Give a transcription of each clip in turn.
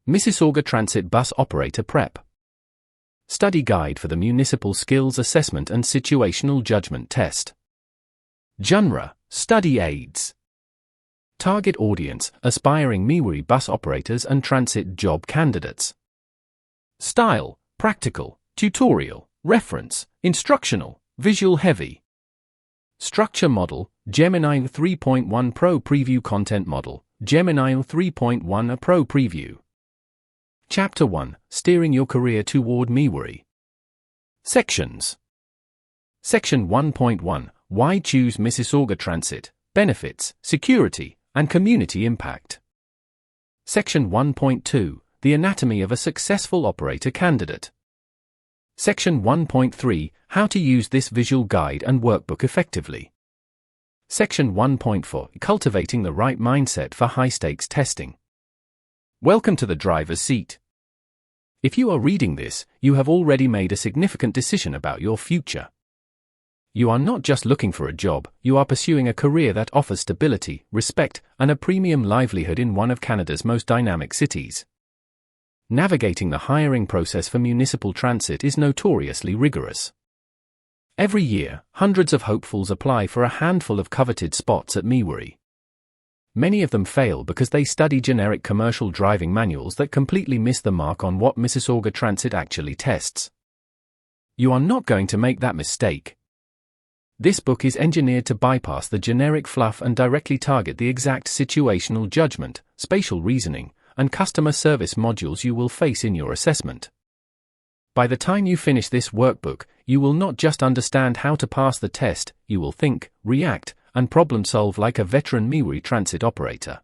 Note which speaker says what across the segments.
Speaker 1: Mississauga Transit Bus Operator Prep. Study Guide for the Municipal Skills Assessment and Situational Judgment Test. Genre: Study Aids. Target audience: aspiring MIWRI bus operators and transit job candidates. Style: practical, tutorial, reference, instructional, visual heavy. Structure model: Gemini 3.1 Pro Preview. Content model: Gemini 3.1 Pro Preview. Chapter 1: Steering your career toward MIWRI. Sections. Section 1.1: Why choose Mississauga Transit: Benefits, Security, and Community Impact. Section 1.2: The Anatomy of a Successful Operator Candidate. Section 1.3: How to use this visual guide and workbook effectively. Section 1.4: Cultivating the right mindset for high-stakes testing. Welcome to the driver's seat. If you are reading this, you have already made a significant decision about your future. You are not just looking for a job, you are pursuing a career that offers stability, respect, and a premium livelihood in one of Canada's most dynamic cities. Navigating the hiring process for municipal transit is notoriously rigorous. Every year, hundreds of hopefuls apply for a handful of coveted spots at MIWRI. Many of them fail because they study generic commercial driving manuals that completely miss the mark on what Mississauga Transit actually tests. You are not going to make that mistake. This book is engineered to bypass the generic fluff and directly target the exact situational judgment, spatial reasoning, and customer service modules you will face in your assessment. By the time you finish this workbook, you will not just understand how to pass the test, you will think, react, and problem-solve like a veteran MIWRI transit operator.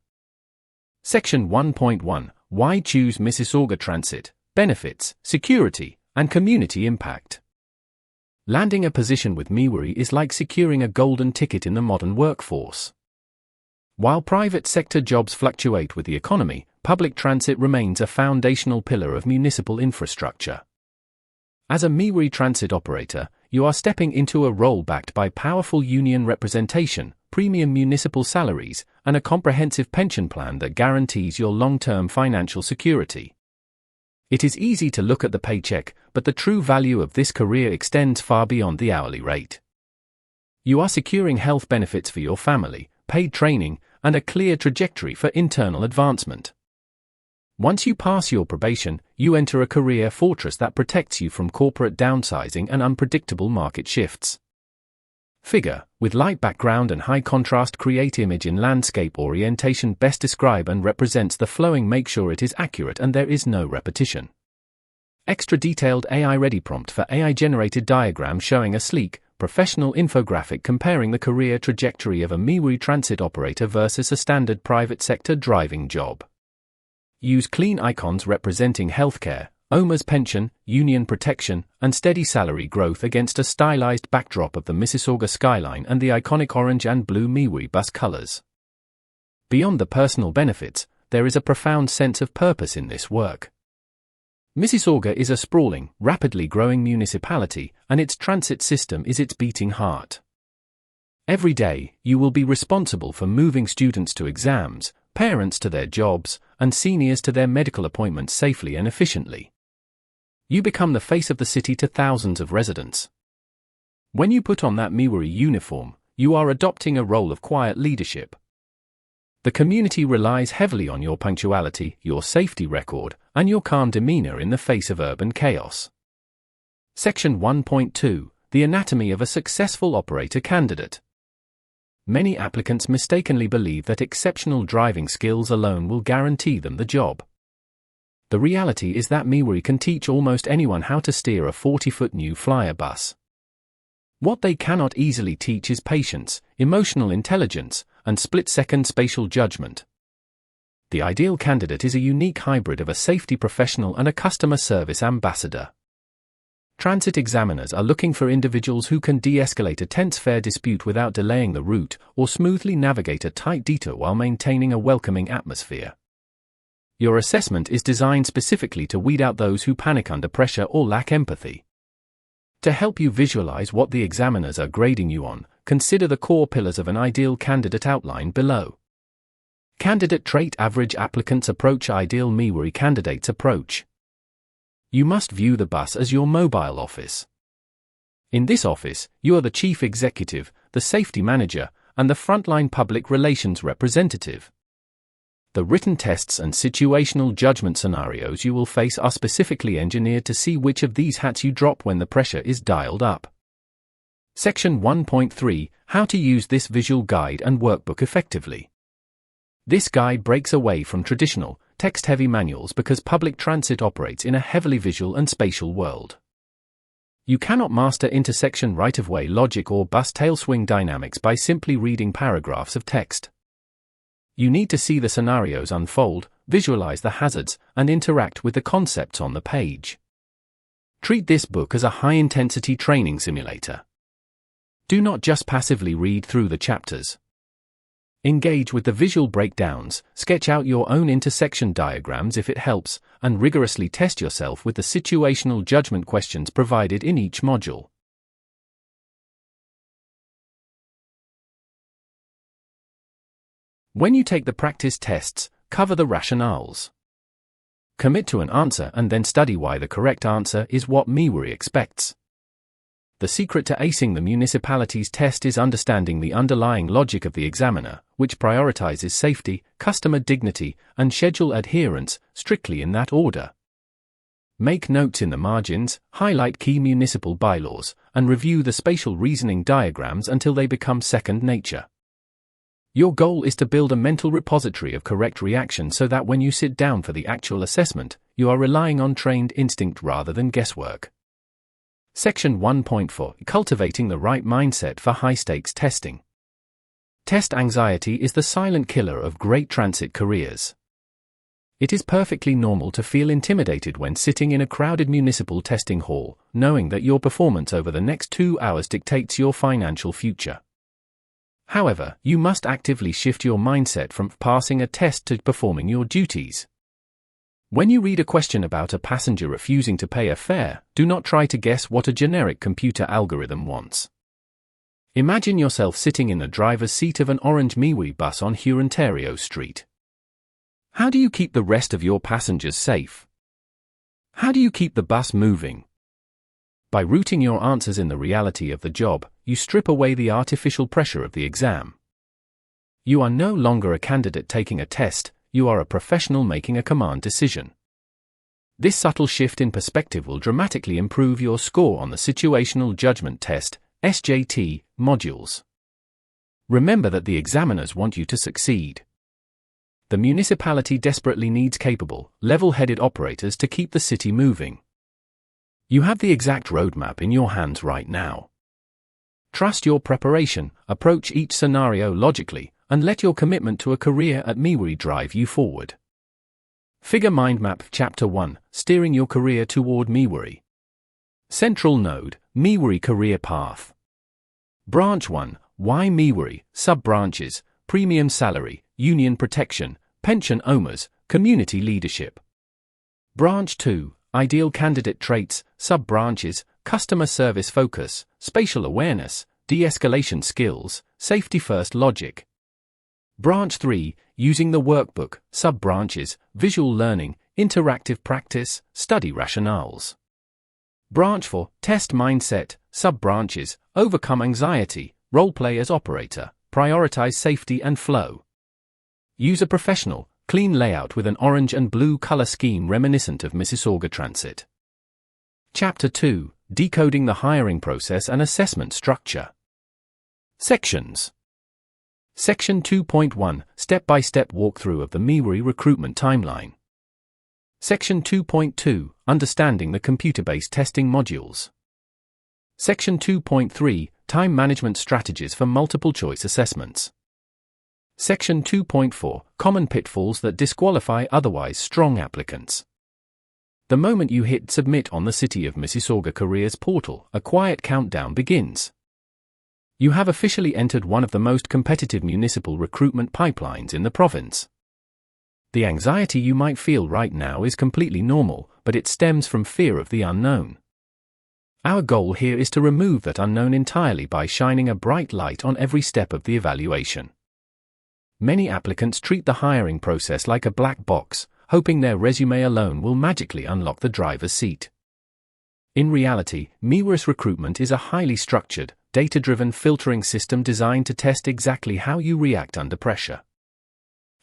Speaker 1: Section 1.1: Why choose Mississauga Transit: Benefits, Security, and Community Impact. Landing a position with MIWRI is like securing a golden ticket in the modern workforce. While private sector jobs fluctuate with the economy, public transit remains a foundational pillar of municipal infrastructure. As a MIWRI transit operator, you are stepping into a role backed by powerful union representation, premium municipal salaries, and a comprehensive pension plan that guarantees your long-term financial security. It is easy to look at the paycheck, but the true value of this career extends far beyond the hourly rate. You are securing health benefits for your family, paid training, and a clear trajectory for internal advancement. Once you pass your probation, you enter a career fortress that protects you from corporate downsizing and unpredictable market shifts. Figure, with light background and high contrast, create image in landscape orientation best describe and represents the flowing. Make sure it is accurate and there is no repetition. Extra detailed AI-ready prompt for AI-generated diagram showing a sleek, professional infographic comparing the career trajectory of a MIWRI transit operator versus a standard private sector driving job. Use clean icons representing healthcare, OMA's pension, union protection, and steady salary growth against a stylized backdrop of the Mississauga skyline and the iconic orange and blue MIWRI bus colors. Beyond the personal benefits, there is a profound sense of purpose in this work. Mississauga is a sprawling, rapidly growing municipality, and its transit system is its beating heart. Every day, you will be responsible for moving students to exams, parents to their jobs, and seniors to their medical appointments safely and efficiently. You become the face of the city to thousands of residents. When you put on that MIWRI uniform, you are adopting a role of quiet leadership. The community relies heavily on your punctuality, your safety record, and your calm demeanor in the face of urban chaos. Section 1.2: The Anatomy of a Successful Operator Candidate. Many applicants mistakenly believe that exceptional driving skills alone will guarantee them the job. The reality is that MIWRI can teach almost anyone how to steer a 40-foot new flyer bus. What they cannot easily teach is patience, emotional intelligence, and split-second spatial judgment. The ideal candidate is a unique hybrid of a safety professional and a customer service ambassador. Transit examiners are looking for individuals who can de-escalate a tense fare dispute without delaying the route, or smoothly navigate a tight detour while maintaining a welcoming atmosphere. Your assessment is designed specifically to weed out those who panic under pressure or lack empathy. To help you visualize what the examiners are grading you on, consider the core pillars of an ideal candidate outlined below. Candidate trait average applicants approach ideal MWRI candidates approach. You must view the bus as your mobile office. In this office, you are the chief executive, the safety manager, and the frontline public relations representative. The written tests and situational judgment scenarios you will face are specifically engineered to see which of these hats you drop when the pressure is dialed up. Section 1.3 – How to use this visual guide and workbook effectively. This guide breaks away from traditional, text-heavy manuals because public transit operates in a heavily visual and spatial world. You cannot master intersection right-of-way logic or bus tailswing dynamics by simply reading paragraphs of text. You need to see the scenarios unfold, visualize the hazards, and interact with the concepts on the page. Treat this book as a high-intensity training simulator. Do not just passively read through the chapters. Engage with the visual breakdowns, sketch out your own intersection diagrams if it helps, and rigorously test yourself with the situational judgment questions provided in each module. When you take the practice tests, cover the rationales. Commit to an answer and then study why the correct answer is what MWRI expects. The secret to acing the municipality's test is understanding the underlying logic of the examiner, which prioritizes safety, customer dignity, and schedule adherence, strictly in that order. Make notes in the margins, highlight key municipal bylaws, and review the spatial reasoning diagrams until they become second nature. Your goal is to build a mental repository of correct reaction so that when you sit down for the actual assessment, you are relying on trained instinct rather than guesswork. Section 1.4 – Cultivating the right mindset for high-stakes testing. Test anxiety is the silent killer of great transit careers. It is perfectly normal to feel intimidated when sitting in a crowded municipal testing hall, knowing that your performance over the next 2 hours dictates your financial future. However, you must actively shift your mindset from passing a test to performing your duties. When you read a question about a passenger refusing to pay a fare, do not try to guess what a generic computer algorithm wants. Imagine yourself sitting in the driver's seat of an orange MWRI bus on Hurontario Street. How do you keep the rest of your passengers safe? How do you keep the bus moving? By rooting your answers in the reality of the job, you strip away the artificial pressure of the exam. You are no longer a candidate taking a test, you are a professional making a command decision. This subtle shift in perspective will dramatically improve your score on the Situational Judgment Test, SJT, modules. Remember that the examiners want you to succeed. The municipality desperately needs capable, level-headed operators to keep the city moving. You have the exact roadmap in your hands right now. Trust your preparation, approach each scenario logically, and let your commitment to a career at MWRI drive you forward. Figure Mind Map Chapter 1 – Steering Your Career Toward MWRI. Central Node – MWRI Career Path. Branch 1 – Why MWRI, Sub-branches, Premium Salary, Union Protection, Pension OMAs, Community Leadership. Branch 2 – Ideal Candidate Traits, Sub-branches, Customer Service Focus, Spatial Awareness, De-escalation Skills, Safety First Logic. Branch 3 – Using the Workbook, Sub-branches, Visual Learning, Interactive Practice, Study Rationales. Branch 4 – Test Mindset, Sub-branches, Overcome Anxiety, Role-play as Operator, Prioritize Safety and Flow. Use a professional, clean layout with an orange and blue color scheme reminiscent of Mississauga Transit. Chapter 2 – Decoding the Hiring Process and Assessment Structure. Sections. Section 2.1 – Step-by-step walkthrough of the MWRI recruitment timeline. Section 2.2 – Understanding the computer-based testing modules. Section 2.3 – Time management strategies for multiple-choice assessments. Section 2.4 – Common pitfalls that disqualify otherwise strong applicants. The moment you hit Submit on the City of Mississauga Careers portal, a quiet countdown begins. You have officially entered one of the most competitive municipal recruitment pipelines in the province. The anxiety you might feel right now is completely normal, but it stems from fear of the unknown. Our goal here is to remove that unknown entirely by shining a bright light on every step of the evaluation. Many applicants treat the hiring process like a black box, hoping their resume alone will magically unlock the driver's seat. In reality, MississaugaBus recruitment is a highly structured, data-driven filtering system designed to test exactly how you react under pressure.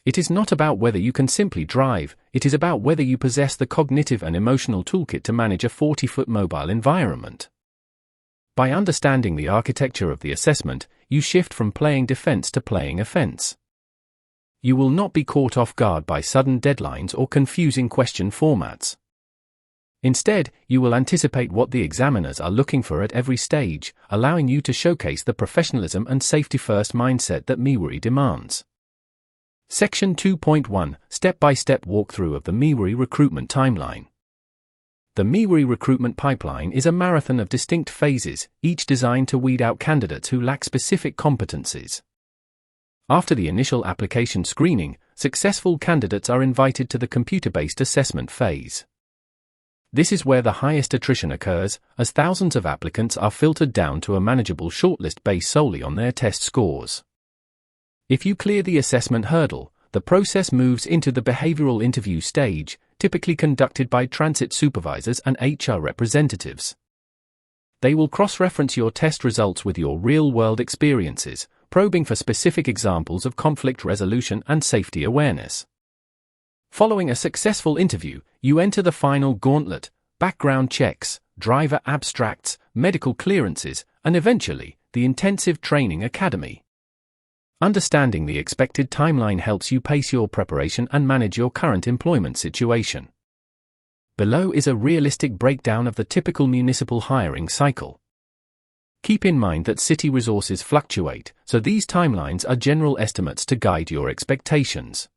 Speaker 1: It is not about whether you can simply drive, it is about whether you possess the cognitive and emotional toolkit to manage a 40-foot mobile environment. By understanding the architecture of the assessment, you shift from playing defense to playing offense. You will not be caught off guard by sudden deadlines or confusing question formats. Instead, you will anticipate what the examiners are looking for at every stage, allowing you to showcase the professionalism and safety-first mindset that MississaugaBus demands. Section 2.1 Step-by-step walkthrough of the MississaugaBus recruitment timeline. The MississaugaBus recruitment pipeline is a marathon of distinct phases, each designed to weed out candidates who lack specific competencies. After the initial application screening, successful candidates are invited to the computer-based assessment phase. This is where the highest attrition occurs, as thousands of applicants are filtered down to a manageable shortlist based solely on their test scores. If you clear the assessment hurdle, the process moves into the behavioral interview stage, typically conducted by transit supervisors and HR representatives. They will cross-reference your test results with your real-world experiences, probing for specific examples of conflict resolution and safety awareness. Following a successful interview, you enter the final gauntlet: background checks, driver abstracts, medical clearances, and eventually, the intensive training academy. Understanding the expected timeline helps you pace your preparation and manage your current employment situation. Below is a realistic breakdown of the typical municipal hiring cycle. Keep in mind that city resources fluctuate, so these timelines are general estimates to guide your expectations.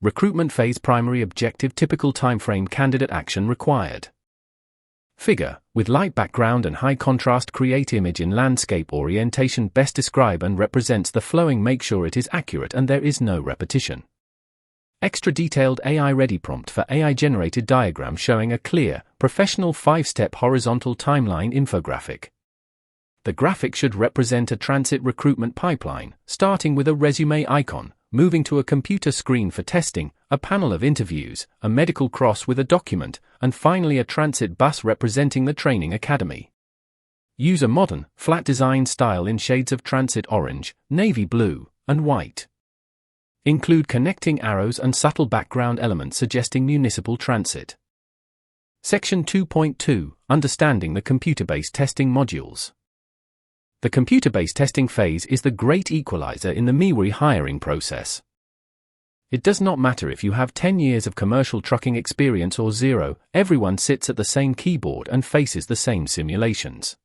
Speaker 1: Recruitment phase: primary objective, typical timeframe, candidate action required. Figure: with light background and high contrast, create image in landscape orientation, best describe and represents the flowing, make sure it is accurate and there is no repetition. Extra detailed AI-ready prompt for AI-generated diagram showing a clear, professional 5-step horizontal timeline infographic. The graphic should represent a transit recruitment pipeline, starting with a resume icon, moving to a computer screen for testing, a panel of interviews, a medical cross with a document, and finally a transit bus representing the training academy. Use a modern, flat design style in shades of transit orange, navy blue, and white. Include connecting arrows and subtle background elements suggesting municipal transit. Section 2.2 Understanding the computer-based testing modules. The computer-based testing phase is the great equalizer in the MississaugaBus hiring process. It does not matter if you have 10 years of commercial trucking experience or 0, everyone sits at the same keyboard and faces the same simulations.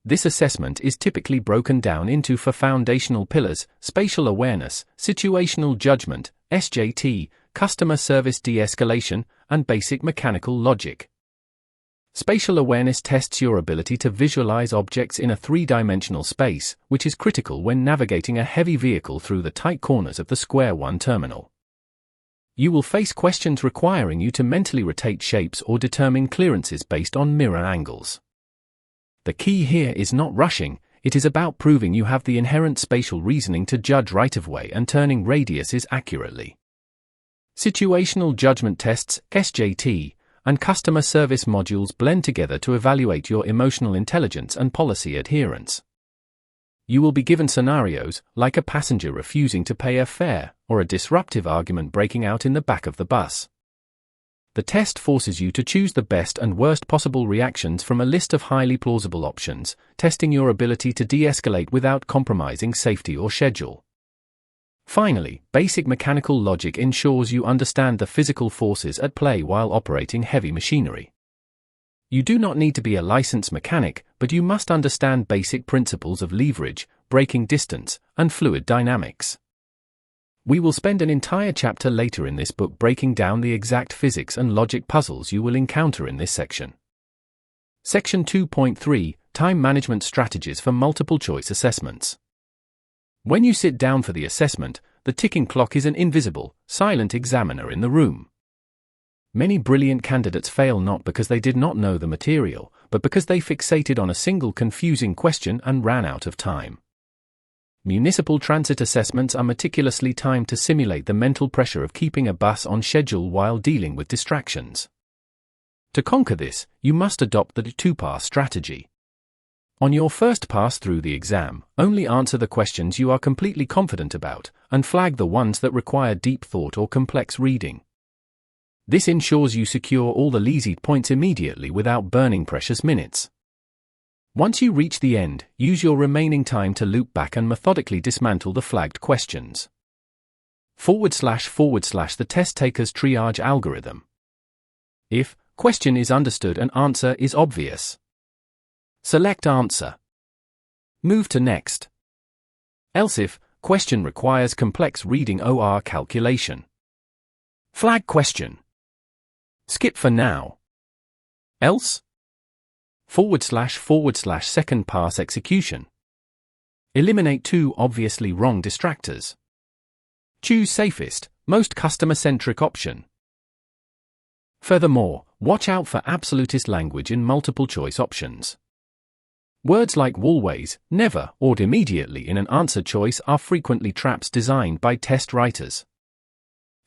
Speaker 1: This assessment is typically broken down into 4 foundational pillars: spatial awareness, situational judgment, SJT, customer service de-escalation, and basic mechanical logic. Spatial awareness tests your ability to visualize objects in a 3-dimensional space, which is critical when navigating a heavy vehicle through the tight corners of the Square 1 terminal. You will face questions requiring you to mentally rotate shapes or determine clearances based on mirror angles. The key here is not rushing, it is about proving you have the inherent spatial reasoning to judge right-of-way and turning radiuses accurately. Situational judgment tests, SJT, and customer service modules blend together to evaluate your emotional intelligence and policy adherence. You will be given scenarios, like a passenger refusing to pay a fare, or a disruptive argument breaking out in the back of the bus. The test forces you to choose the best and worst possible reactions from a list of highly plausible options, testing your ability to de-escalate without compromising safety or schedule. Finally, basic mechanical logic ensures you understand the physical forces at play while operating heavy machinery. You do not need to be a licensed mechanic, but you must understand basic principles of leverage, braking distance, and fluid dynamics. We will spend an entire chapter later in this book breaking down the exact physics and logic puzzles you will encounter in this section. Section 2.3 Time Management Strategies for Multiple Choice Assessments. When you sit down for the assessment, the ticking clock is an invisible, silent examiner in the room. Many brilliant candidates fail not because they did not know the material, but because they fixated on a single confusing question and ran out of time. Municipal transit assessments are meticulously timed to simulate the mental pressure of keeping a bus on schedule while dealing with distractions. To conquer this, you must adopt the two-pass strategy. On your first pass through the exam, only answer the questions you are completely confident about, and flag the ones that require deep thought or complex reading. This ensures you secure all the easy points immediately without burning precious minutes. Once you reach the end, use your remaining time to loop back and methodically dismantle the flagged questions. / the test taker's triage algorithm. If question is understood and answer is obvious, select answer. Move to next. Else if question requires complex reading or calculation, flag question. Skip for now. Else / second pass execution. Eliminate two obviously wrong distractors. Choose safest, most customer-centric option. Furthermore, watch out for absolutist language in multiple-choice options. Words like always, never, or immediately in an answer choice are frequently traps designed by test writers.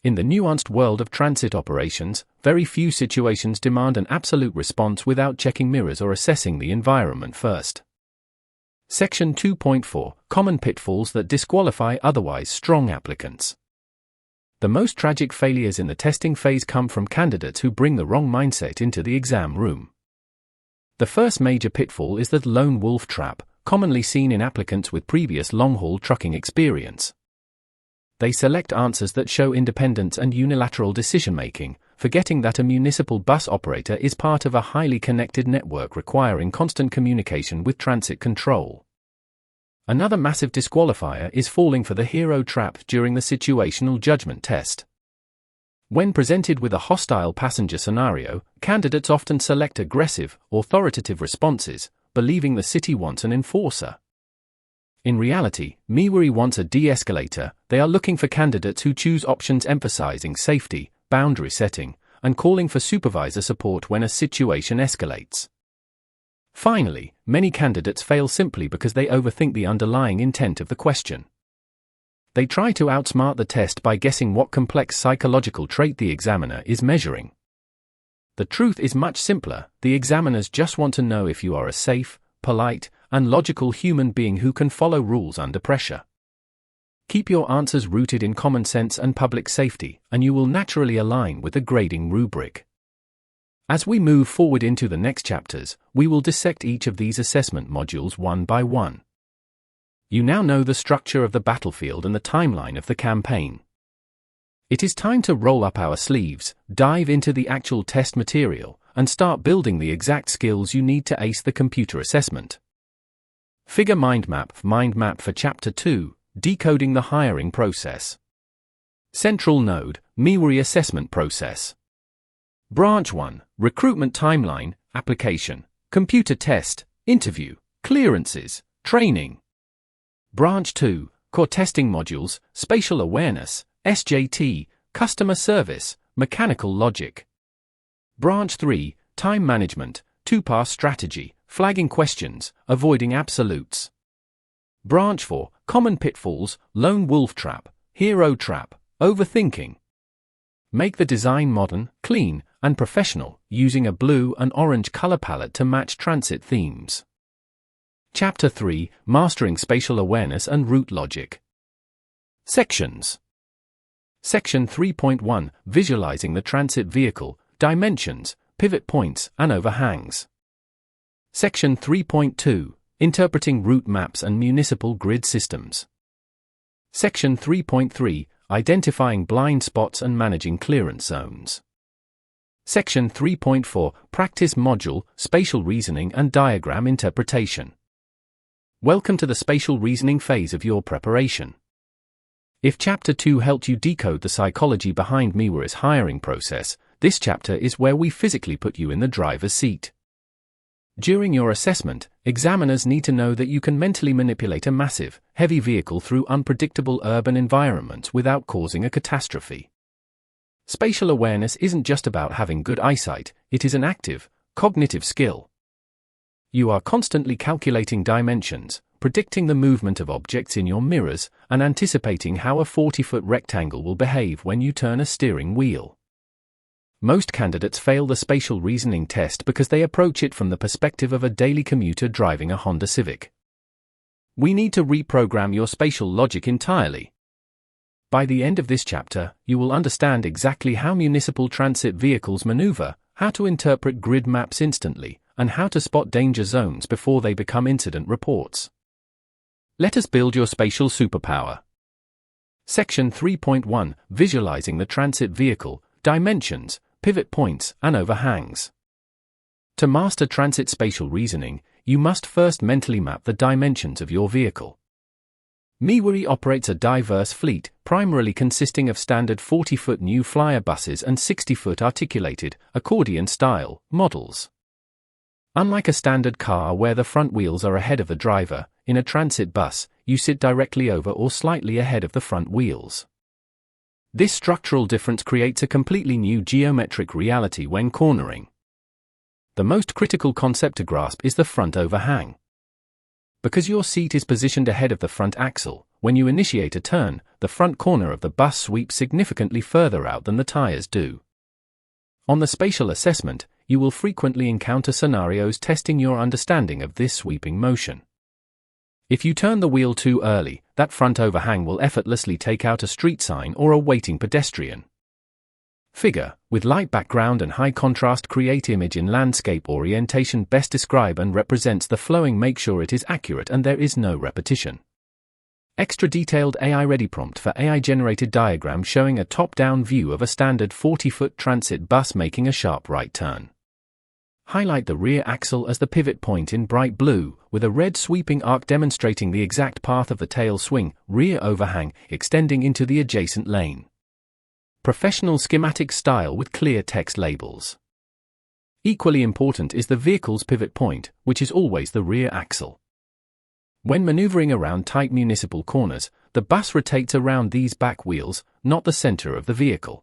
Speaker 1: In the nuanced world of transit operations, very few situations demand an absolute response without checking mirrors or assessing the environment first. Section 2.4 – Common pitfalls that disqualify otherwise strong applicants. The most tragic failures in the testing phase come from candidates who bring the wrong mindset into the exam room. The first major pitfall is the lone wolf trap, commonly seen in applicants with previous long-haul trucking experience. They select answers that show independence and unilateral decision-making, forgetting that a municipal bus operator is part of a highly connected network requiring constant communication with transit control. Another massive disqualifier is falling for the hero trap during the situational judgment test. When presented with a hostile passenger scenario, candidates often select aggressive, authoritative responses, believing the city wants an enforcer. In reality, MIWRI wants a de-escalator. They are looking for candidates who choose options emphasizing safety, boundary setting, and calling for supervisor support when a situation escalates. Finally, many candidates fail simply because they overthink the underlying intent of the question. They try to outsmart the test by guessing what complex psychological trait the examiner is measuring. The truth is much simpler. The examiners just want to know if you are a safe, polite, and logical human being who can follow rules under pressure. Keep your answers rooted in common sense and public safety, and you will naturally align with the grading rubric. As we move forward into the next chapters, we will dissect each of these assessment modules one by one. You now know the structure of the battlefield and the timeline of the campaign. It is time to roll up our sleeves, dive into the actual test material, and start building the exact skills you need to ace the computer assessment. Figure mind map for Chapter 2, Decoding the Hiring Process. Central Node, MIWRI Assessment Process. Branch 1, Recruitment Timeline, Application, Computer Test, Interview, Clearances, Training. Branch 2, Core Testing Modules, Spatial Awareness, SJT, Customer Service, Mechanical Logic. Branch 3, Time Management, Two-Pass Strategy, Flagging Questions, Avoiding Absolutes. Branch 4, Common Pitfalls, Lone Wolf Trap, Hero Trap, Overthinking. Make the design modern, clean, and professional, using a blue and orange color palette to match transit themes. Chapter 3, Mastering Spatial Awareness and Route Logic. Sections. Section 3.1, Visualizing the Transit Vehicle, Dimensions, Pivot Points, and Overhangs. Section 3.2, Interpreting Route Maps and Municipal Grid Systems. Section 3.3, Identifying Blind Spots and Managing Clearance Zones. Section 3.4, Practice Module, Spatial Reasoning and Diagram Interpretation. Welcome to the spatial reasoning phase of your preparation. If Chapter 2 helped you decode the psychology behind MIWRI's hiring process, this chapter is where we physically put you in the driver's seat. During your assessment, examiners need to know that you can mentally manipulate a massive, heavy vehicle through unpredictable urban environments without causing a catastrophe. Spatial awareness isn't just about having good eyesight, it is an active, cognitive skill. You are constantly calculating dimensions, predicting the movement of objects in your mirrors, and anticipating how a 40-foot rectangle will behave when you turn a steering wheel. Most candidates fail the spatial reasoning test because they approach it from the perspective of a daily commuter driving a Honda Civic. We need to reprogram your spatial logic entirely. By the end of this chapter, you will understand exactly how municipal transit vehicles maneuver, how to interpret grid maps instantly, and how to spot danger zones before they become incident reports. Let us build your spatial superpower. Section 3.1 – Visualizing the transit vehicle, Dimensions, Pivot Points, and Overhangs. To master transit spatial reasoning, you must first mentally map the dimensions of your vehicle. MississaugaBus operates a diverse fleet, primarily consisting of standard 40-foot New Flyer buses and 60-foot articulated, accordion-style, models. Unlike a standard car where the front wheels are ahead of the driver, in a transit bus, you sit directly over or slightly ahead of the front wheels. This structural difference creates a completely new geometric reality when cornering. The most critical concept to grasp is the front overhang. Because your seat is positioned ahead of the front axle, when you initiate a turn, the front corner of the bus sweeps significantly further out than the tires do. On the spatial assessment, you will frequently encounter scenarios testing your understanding of this sweeping motion. If you turn the wheel too early, that front overhang will effortlessly take out a street sign or a waiting pedestrian. Figure, with light background and high contrast, create image in landscape orientation best describe and represents the flowing. Make sure it is accurate and there is no repetition. Extra detailed AI-ready prompt for AI-generated diagram showing a top-down view of a standard 40-foot transit bus making a sharp right turn. Highlight the rear axle as the pivot point in bright blue, with a red sweeping arc demonstrating the exact path of the tail swing, rear overhang, extending into the adjacent lane. Professional schematic style with clear text labels. Equally important is the vehicle's pivot point, which is always the rear axle. When maneuvering around tight municipal corners, the bus rotates around these back wheels, not the center of the vehicle.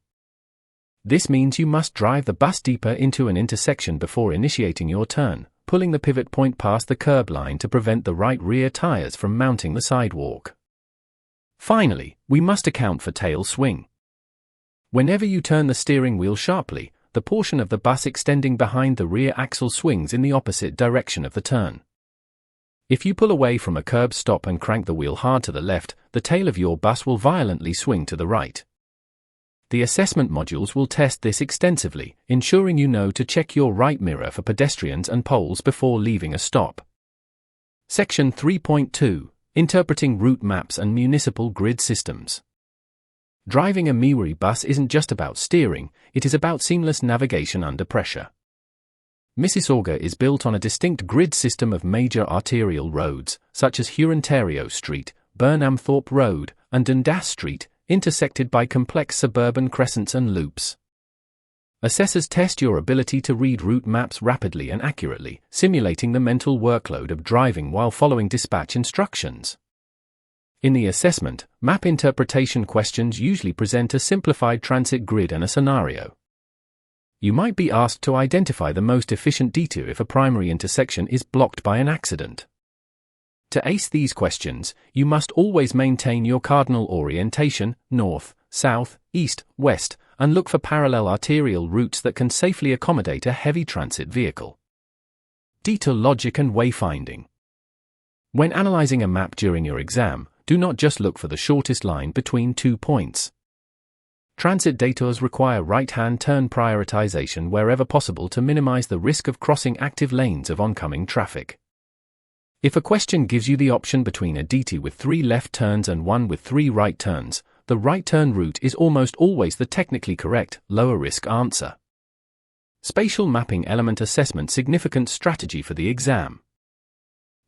Speaker 1: This means you must drive the bus deeper into an intersection before initiating your turn, pulling the pivot point past the curb line to prevent the right rear tires from mounting the sidewalk. Finally, we must account for tail swing. Whenever you turn the steering wheel sharply, the portion of the bus extending behind the rear axle swings in the opposite direction of the turn. If you pull away from a curb stop and crank the wheel hard to the left, the tail of your bus will violently swing to the right. The assessment modules will test this extensively, ensuring you know to check your right mirror for pedestrians and poles before leaving a stop. Section 3.2 – Interpreting route maps and municipal grid systems. Driving a MississaugaBus bus isn't just about steering, it is about seamless navigation under pressure. Mississauga is built on a distinct grid system of major arterial roads, such as Hurontario Street, Burnhamthorpe Road, and Dundas Street, intersected by complex suburban crescents and loops. Assessors test your ability to read route maps rapidly and accurately, simulating the mental workload of driving while following dispatch instructions. In the assessment, map interpretation questions usually present a simplified transit grid and a scenario. You might be asked to identify the most efficient detour if a primary intersection is blocked by an accident. To ace these questions, you must always maintain your cardinal orientation, north, south, east, west, and look for parallel arterial routes that can safely accommodate a heavy transit vehicle. Detour logic and wayfinding. When analyzing a map during your exam, do not just look for the shortest line between 2 points. Transit detours require right-hand turn prioritization wherever possible to minimize the risk of crossing active lanes of oncoming traffic. If a question gives you the option between a DT with 3 left turns and one with 3 right turns, the right turn route is almost always the technically correct, lower-risk answer. Spatial mapping element assessment significant strategy for the exam.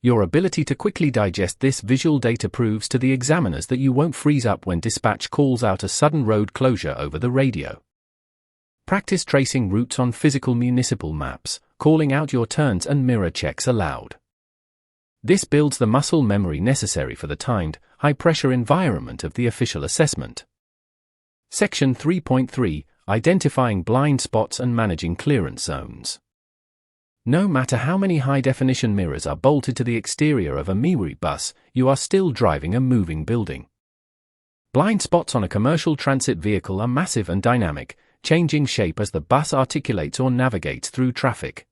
Speaker 1: Your ability to quickly digest this visual data proves to the examiners that you won't freeze up when dispatch calls out a sudden road closure over the radio. Practice tracing routes on physical municipal maps, calling out your turns and mirror checks aloud. This builds the muscle memory necessary for the timed, high-pressure environment of the official assessment. Section 3.3 – Identifying blind spots and managing clearance zones. No matter how many high-definition mirrors are bolted to the exterior of a MississaugaBus bus, you are still driving a moving building. Blind spots on a commercial transit vehicle are massive and dynamic, changing shape as the bus articulates or navigates through traffic.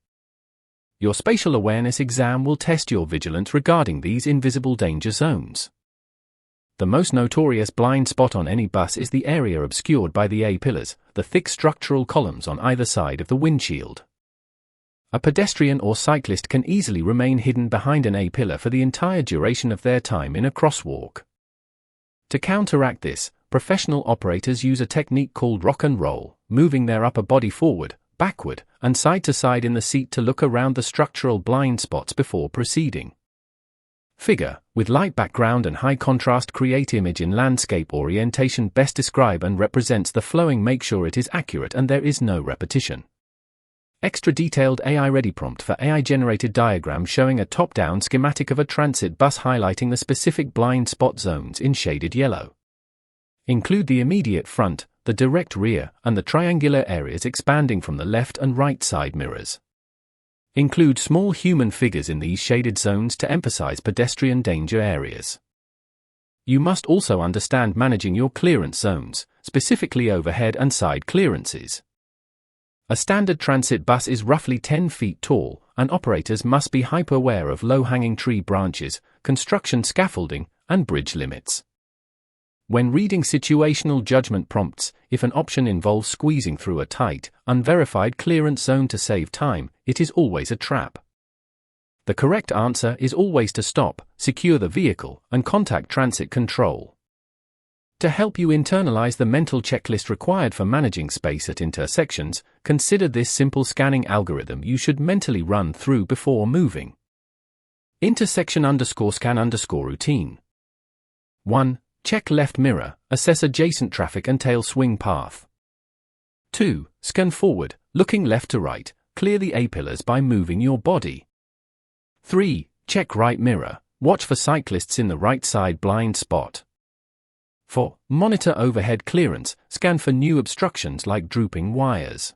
Speaker 1: Your spatial awareness exam will test your vigilance regarding these invisible danger zones. The most notorious blind spot on any bus is the area obscured by the A-pillars, the thick structural columns on either side of the windshield. A pedestrian or cyclist can easily remain hidden behind an A-pillar for the entire duration of their time in a crosswalk. To counteract this, professional operators use a technique called rock and roll, moving their upper body forward, backward, and side to side in the seat to look around the structural blind spots before proceeding. Figure, with light background and high contrast, create image in landscape orientation best describe and represents the flowing. Make sure it is accurate and there is no repetition. Extra detailed AI-ready prompt for AI-generated diagram showing a top-down schematic of a transit bus highlighting the specific blind spot zones in shaded yellow. Include the immediate front, the direct rear, and the triangular areas expanding from the left and right side mirrors. Include small human figures in these shaded zones to emphasize pedestrian danger areas. You must also understand managing your clearance zones, specifically overhead and side clearances. A standard transit bus is roughly 10 feet tall, and operators must be hyper-aware of low-hanging tree branches, construction scaffolding, and bridge limits. When reading situational judgment prompts, if an option involves squeezing through a tight, unverified clearance zone to save time, it is always a trap. The correct answer is always to stop, secure the vehicle, and contact transit control. To help you internalize the mental checklist required for managing space at intersections, consider this simple scanning algorithm you should mentally run through before moving. Intersection_scan_routine. 1. Check left mirror, assess adjacent traffic and tail swing path. 2. Scan forward, looking left to right, clear the A-pillars by moving your body. 3. Check right mirror, watch for cyclists in the right side blind spot. 4. Monitor overhead clearance, scan for new obstructions like drooping wires.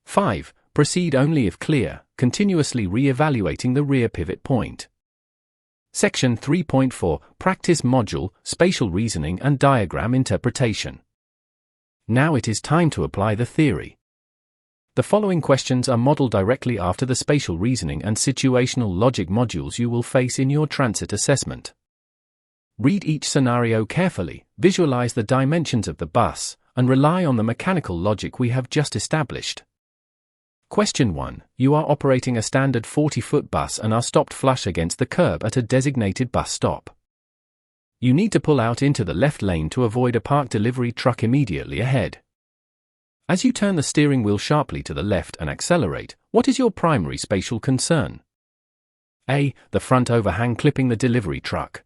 Speaker 1: 5. Proceed only if clear, continuously re-evaluating the rear pivot point. Section 3.4 Practice Module, Spatial Reasoning and Diagram Interpretation. Now it is time to apply the theory. The following questions are modeled directly after the spatial reasoning and situational logic modules you will face in your transit assessment. Read each scenario carefully, visualize the dimensions of the bus, and rely on the mechanical logic we have just established. Question 1. You are operating a standard 40-foot bus and are stopped flush against the curb at a designated bus stop. You need to pull out into the left lane to avoid a parked delivery truck immediately ahead. As you turn the steering wheel sharply to the left and accelerate, what is your primary spatial concern? A. The front overhang clipping the delivery truck.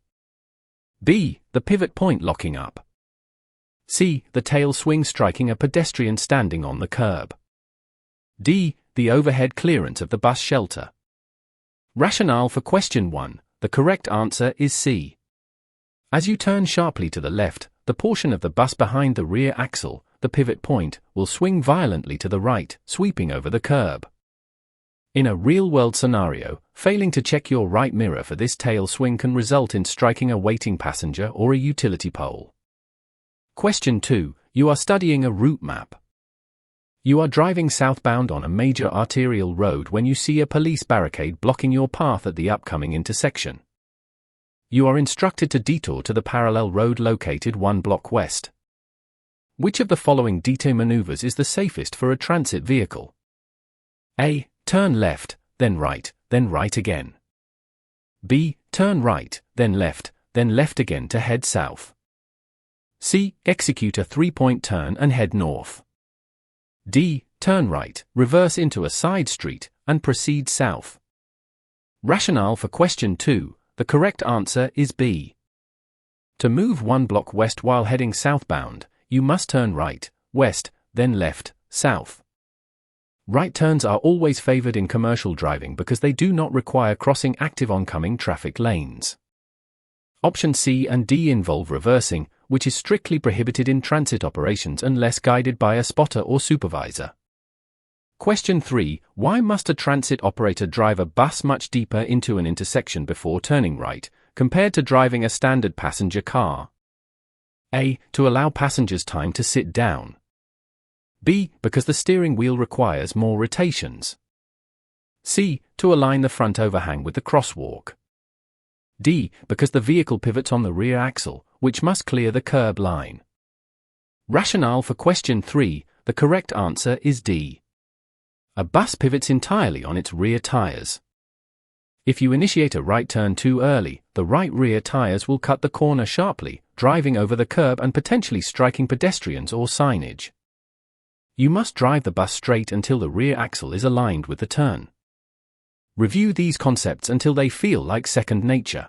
Speaker 1: B. The pivot point locking up. C. The tail swing striking a pedestrian standing on the curb. D. The overhead clearance of the bus shelter. Rationale for question 1. The correct answer is C. As you turn sharply to the left, the portion of the bus behind the rear axle, the pivot point, will swing violently to the right, sweeping over the curb. In a real-world scenario, failing to check your right mirror for this tail swing can result in striking a waiting passenger or a utility pole. Question 2. You are studying a route map. You are driving southbound on a major arterial road when you see a police barricade blocking your path at the upcoming intersection. You are instructed to detour to the parallel road located 1 block west. Which of the following detour maneuvers is the safest for a transit vehicle? A. Turn left, then right again. B. Turn right, then left again to head south. C. Execute a 3-point turn and head north. D. Turn right, reverse into a side street, and proceed south. Rationale for question 2. The correct answer is B. To move 1 block west while heading southbound, you must turn right, west, then left, south. Right turns are always favored in commercial driving because they do not require crossing active oncoming traffic lanes. Option C and D involve reversing, which is strictly prohibited in transit operations unless guided by a spotter or supervisor. Question 3. Why must a transit operator drive a bus much deeper into an intersection before turning right, compared to driving a standard passenger car? A. To allow passengers time to sit down. B. Because the steering wheel requires more rotations. C. To align the front overhang with the crosswalk. D. Because the vehicle pivots on the rear axle, which must clear the curb line. Rationale for question 3. The correct answer is D. A bus pivots entirely on its rear tires. If you initiate a right turn too early, the right rear tires will cut the corner sharply, driving over the curb and potentially striking pedestrians or signage. You must drive the bus straight until the rear axle is aligned with the turn. Review these concepts until they feel like second nature.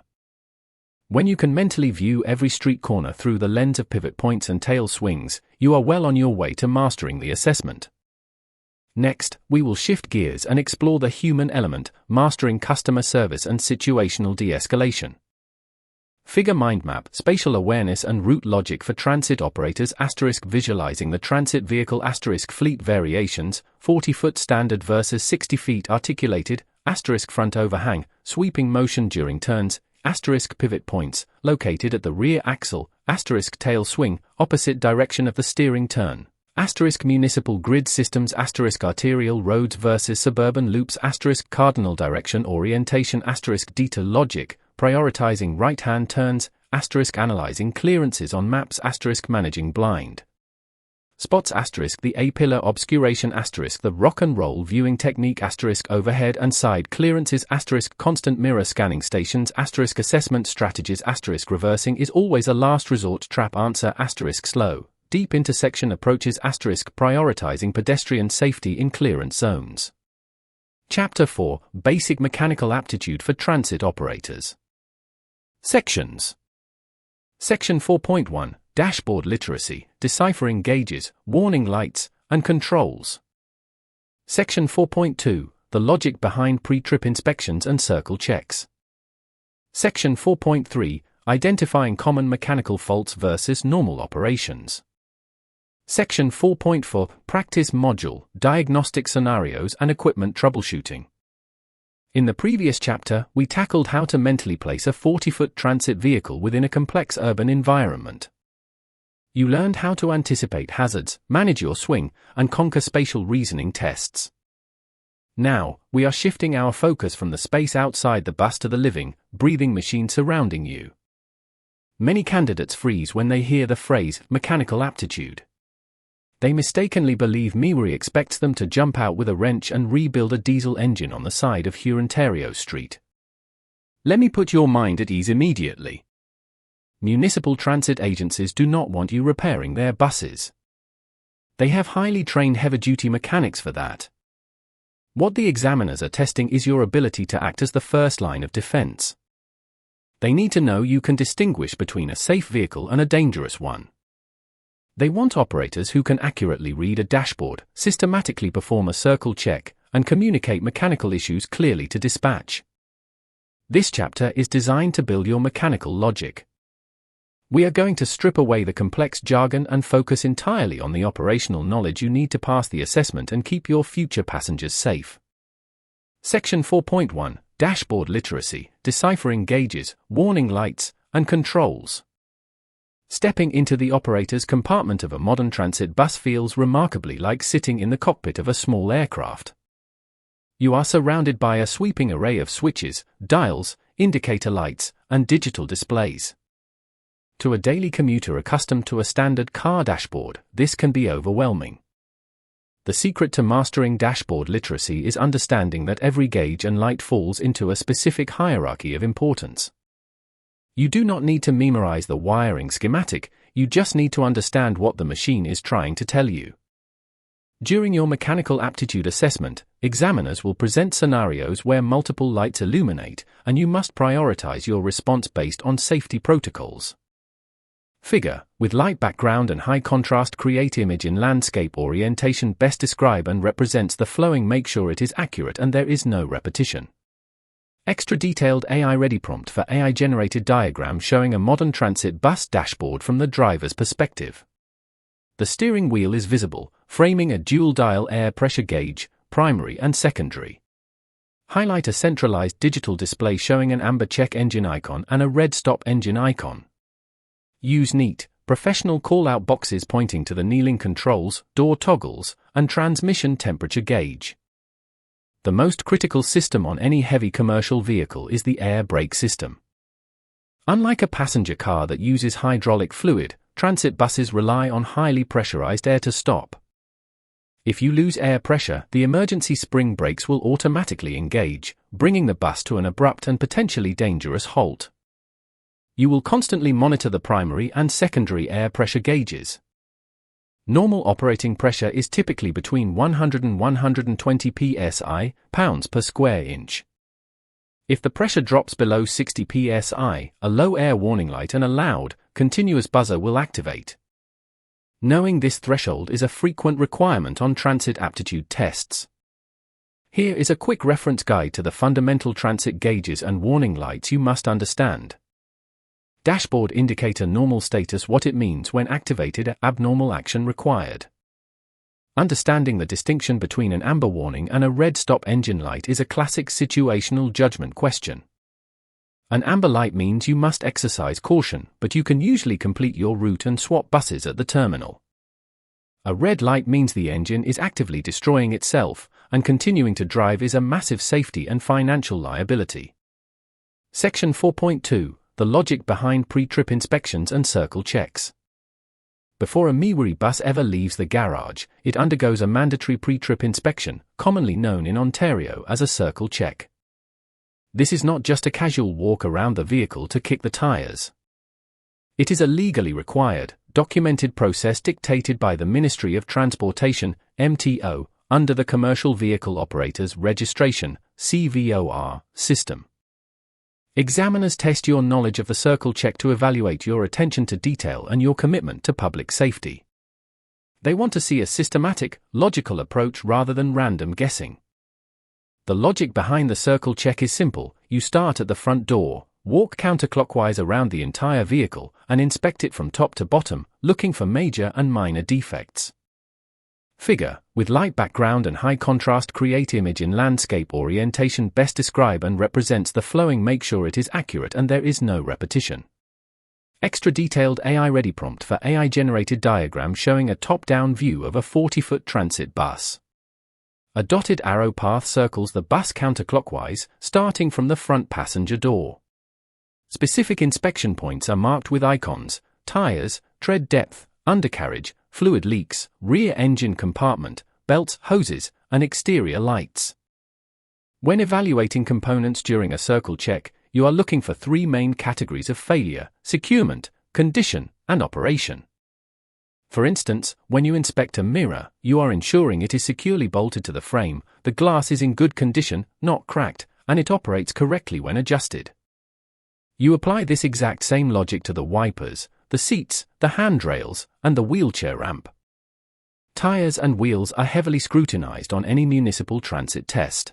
Speaker 1: When you can mentally view every street corner through the lens of pivot points and tail swings, you are well on your way to mastering the assessment. Next, we will shift gears and explore the human element, mastering customer service and situational de-escalation. Figure mind map, spatial awareness and route logic for transit operators * visualizing the transit vehicle * fleet variations, 40-foot standard versus 60 feet articulated, * front overhang, sweeping motion during turns, * pivot points, located at the rear axle, * tail swing, opposite direction of the steering turn. * municipal grid systems * arterial roads versus suburban loops * cardinal direction orientation * detour logic, prioritizing right-hand turns * analyzing clearances on maps * managing blind spots * the A-pillar obscuration * the rock and roll viewing technique * overhead and side clearances * constant mirror scanning stations * assessment strategies * reversing is always a last resort trap answer * slow deep intersection approaches * prioritizing pedestrian safety in clearance zones. Chapter 4. Basic mechanical aptitude for transit operators. Sections. Section 4.1. Dashboard literacy, deciphering gauges, warning lights, and controls. Section 4.2. The logic behind pre-trip inspections and circle checks. Section 4.3. Identifying common mechanical faults versus normal operations. Section 4.4. Practice module, diagnostic scenarios and equipment troubleshooting. In the previous chapter, we tackled how to mentally place a 40-foot transit vehicle within a complex urban environment. You learned how to anticipate hazards, manage your swing, and conquer spatial reasoning tests. Now, we are shifting our focus from the space outside the bus to the living, breathing machine surrounding you. Many candidates freeze when they hear the phrase, mechanical aptitude. They mistakenly believe MIWRI expects them to jump out with a wrench and rebuild a diesel engine on the side of Hurontario Street. Let me put your mind at ease immediately. Municipal transit agencies do not want you repairing their buses. They have highly trained heavy-duty mechanics for that. What the examiners are testing is your ability to act as the first line of defense. They need to know you can distinguish between a safe vehicle and a dangerous one. They want operators who can accurately read a dashboard, systematically perform a circle check, and communicate mechanical issues clearly to dispatch. This chapter is designed to build your mechanical logic. We are going to strip away the complex jargon and focus entirely on the operational knowledge you need to pass the assessment and keep your future passengers safe. Section 4.1. Dashboard literacy, deciphering gauges, warning lights, and controls. Stepping into the operator's compartment of a modern transit bus feels remarkably like sitting in the cockpit of a small aircraft. You are surrounded by a sweeping array of switches, dials, indicator lights, and digital displays. To a daily commuter accustomed to a standard car dashboard, this can be overwhelming. The secret to mastering dashboard literacy is understanding that every gauge and light falls into a specific hierarchy of importance. You do not need to memorize the wiring schematic, you just need to understand what the machine is trying to tell you. During your mechanical aptitude assessment, examiners will present scenarios where multiple lights illuminate, and you must prioritize your response based on safety protocols. Figure, with light background and high contrast create image in landscape orientation best describe and represents the flowing make sure it is accurate and there is no repetition. Extra detailed AI-ready prompt for AI-generated diagram showing a modern transit bus dashboard from the driver's perspective. The steering wheel is visible, framing a dual-dial air pressure gauge, primary and secondary. Highlight a centralized digital display showing an amber check engine icon and a red stop engine icon. Use neat, professional call-out boxes pointing to the kneeling controls, door toggles, and transmission temperature gauge. The most critical system on any heavy commercial vehicle is the air brake system. Unlike a passenger car that uses hydraulic fluid, transit buses rely on highly pressurized air to stop. If you lose air pressure, the emergency spring brakes will automatically engage, bringing the bus to an abrupt and potentially dangerous halt. You will constantly monitor the primary and secondary air pressure gauges. Normal operating pressure is typically between 100 and 120 psi, pounds per square inch. If the pressure drops below 60 psi, a low air warning light and a loud, continuous buzzer will activate. Knowing this threshold is a frequent requirement on transit aptitude tests. Here is a quick reference guide to the fundamental transit gauges and warning lights you must understand. Dashboard indicator normal status, what it means when activated, abnormal action required. Understanding the distinction between an amber warning and a red stop engine light is a classic situational judgment question. An amber light means you must exercise caution, but you can usually complete your route and swap buses at the terminal. A red light means the engine is actively destroying itself, and continuing to drive is a massive safety and financial liability. Section 4.2. The logic behind pre-trip inspections and circle checks. Before a MIWARI bus ever leaves the garage, it undergoes a mandatory pre-trip inspection, commonly known in Ontario as a circle check. This is not just a casual walk around the vehicle to kick the tires. It is a legally required, documented process dictated by the Ministry of Transportation, MTO, under the Commercial Vehicle Operators Registration, CVOR, system. Examiners test your knowledge of the circle check to evaluate your attention to detail and your commitment to public safety. They want to see a systematic, logical approach rather than random guessing. The logic behind the circle check is simple. You start at the front door, walk counterclockwise around the entire vehicle, and inspect it from top to bottom, looking for major and minor defects. Figure, with light background and high contrast, create image in landscape orientation best describe and represents the flowing. Make sure it is accurate and there is no repetition. Extra detailed AI-ready prompt for AI-generated diagram showing a top-down view of a 40-foot transit bus. A dotted arrow path circles the bus counterclockwise, starting from the front passenger door. Specific inspection points are marked with icons: tires, tread depth, undercarriage, fluid leaks, rear engine compartment, belts, hoses, and exterior lights. When evaluating components during a circle check, you are looking for three main categories of failure: securement, condition, and operation. For instance, when you inspect a mirror, you are ensuring it is securely bolted to the frame, the glass is in good condition, not cracked, and it operates correctly when adjusted. You apply this exact same logic to the wipers, the seats, the handrails, and the wheelchair ramp. Tires and wheels are heavily scrutinized on any municipal transit test.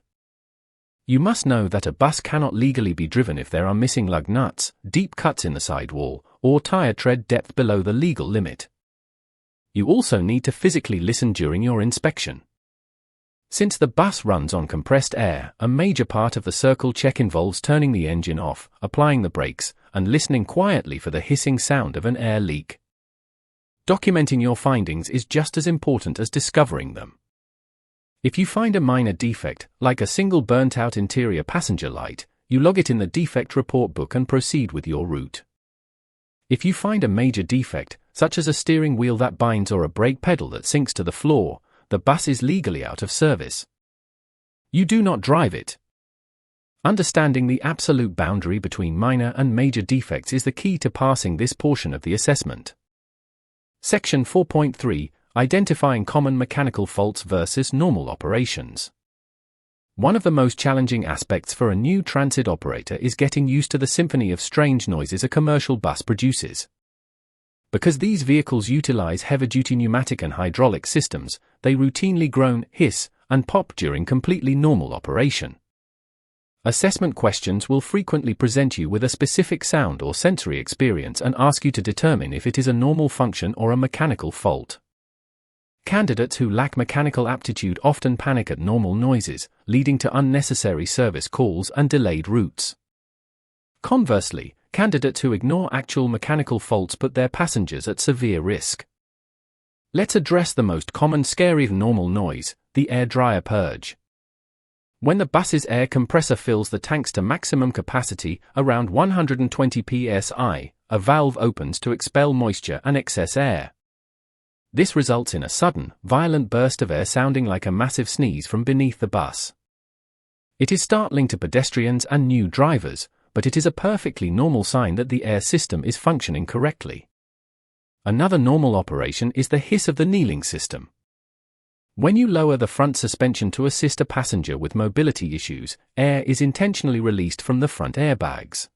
Speaker 1: You must know that a bus cannot legally be driven if there are missing lug nuts, deep cuts in the sidewall, or tire tread depth below the legal limit. You also need to physically listen during your inspection. Since the bus runs on compressed air, a major part of the circle check involves turning the engine off, applying the brakes, and listening quietly for the hissing sound of an air leak. Documenting your findings is just as important as discovering them. If you find a minor defect, like a single burnt-out interior passenger light, you log it in the defect report book and proceed with your route. If you find a major defect, such as a steering wheel that binds or a brake pedal that sinks to the floor, the bus is legally out of service. You do not drive it. Understanding the absolute boundary between minor and major defects is the key to passing this portion of the assessment. Section 4.3. Identifying common mechanical faults versus normal operations. One of the most challenging aspects for a new transit operator is getting used to the symphony of strange noises a commercial bus produces. Because these vehicles utilize heavy-duty pneumatic and hydraulic systems, they routinely groan, hiss, and pop during completely normal operation. Assessment questions will frequently present you with a specific sound or sensory experience and ask you to determine if it is a normal function or a mechanical fault. Candidates who lack mechanical aptitude often panic at normal noises, leading to unnecessary service calls and delayed routes. Conversely, candidates who ignore actual mechanical faults put their passengers at severe risk. Let's address the most common scary normal noise, the air dryer purge. When the bus's air compressor fills the tanks to maximum capacity, around 120 psi, a valve opens to expel moisture and excess air. This results in a sudden, violent burst of air sounding like a massive sneeze from beneath the bus. It is startling to pedestrians and new drivers, but it is a perfectly normal sign that the air system is functioning correctly. Another normal operation is the hiss of the kneeling system. When you lower the front suspension to assist a passenger with mobility issues, air is intentionally released from the front airbags.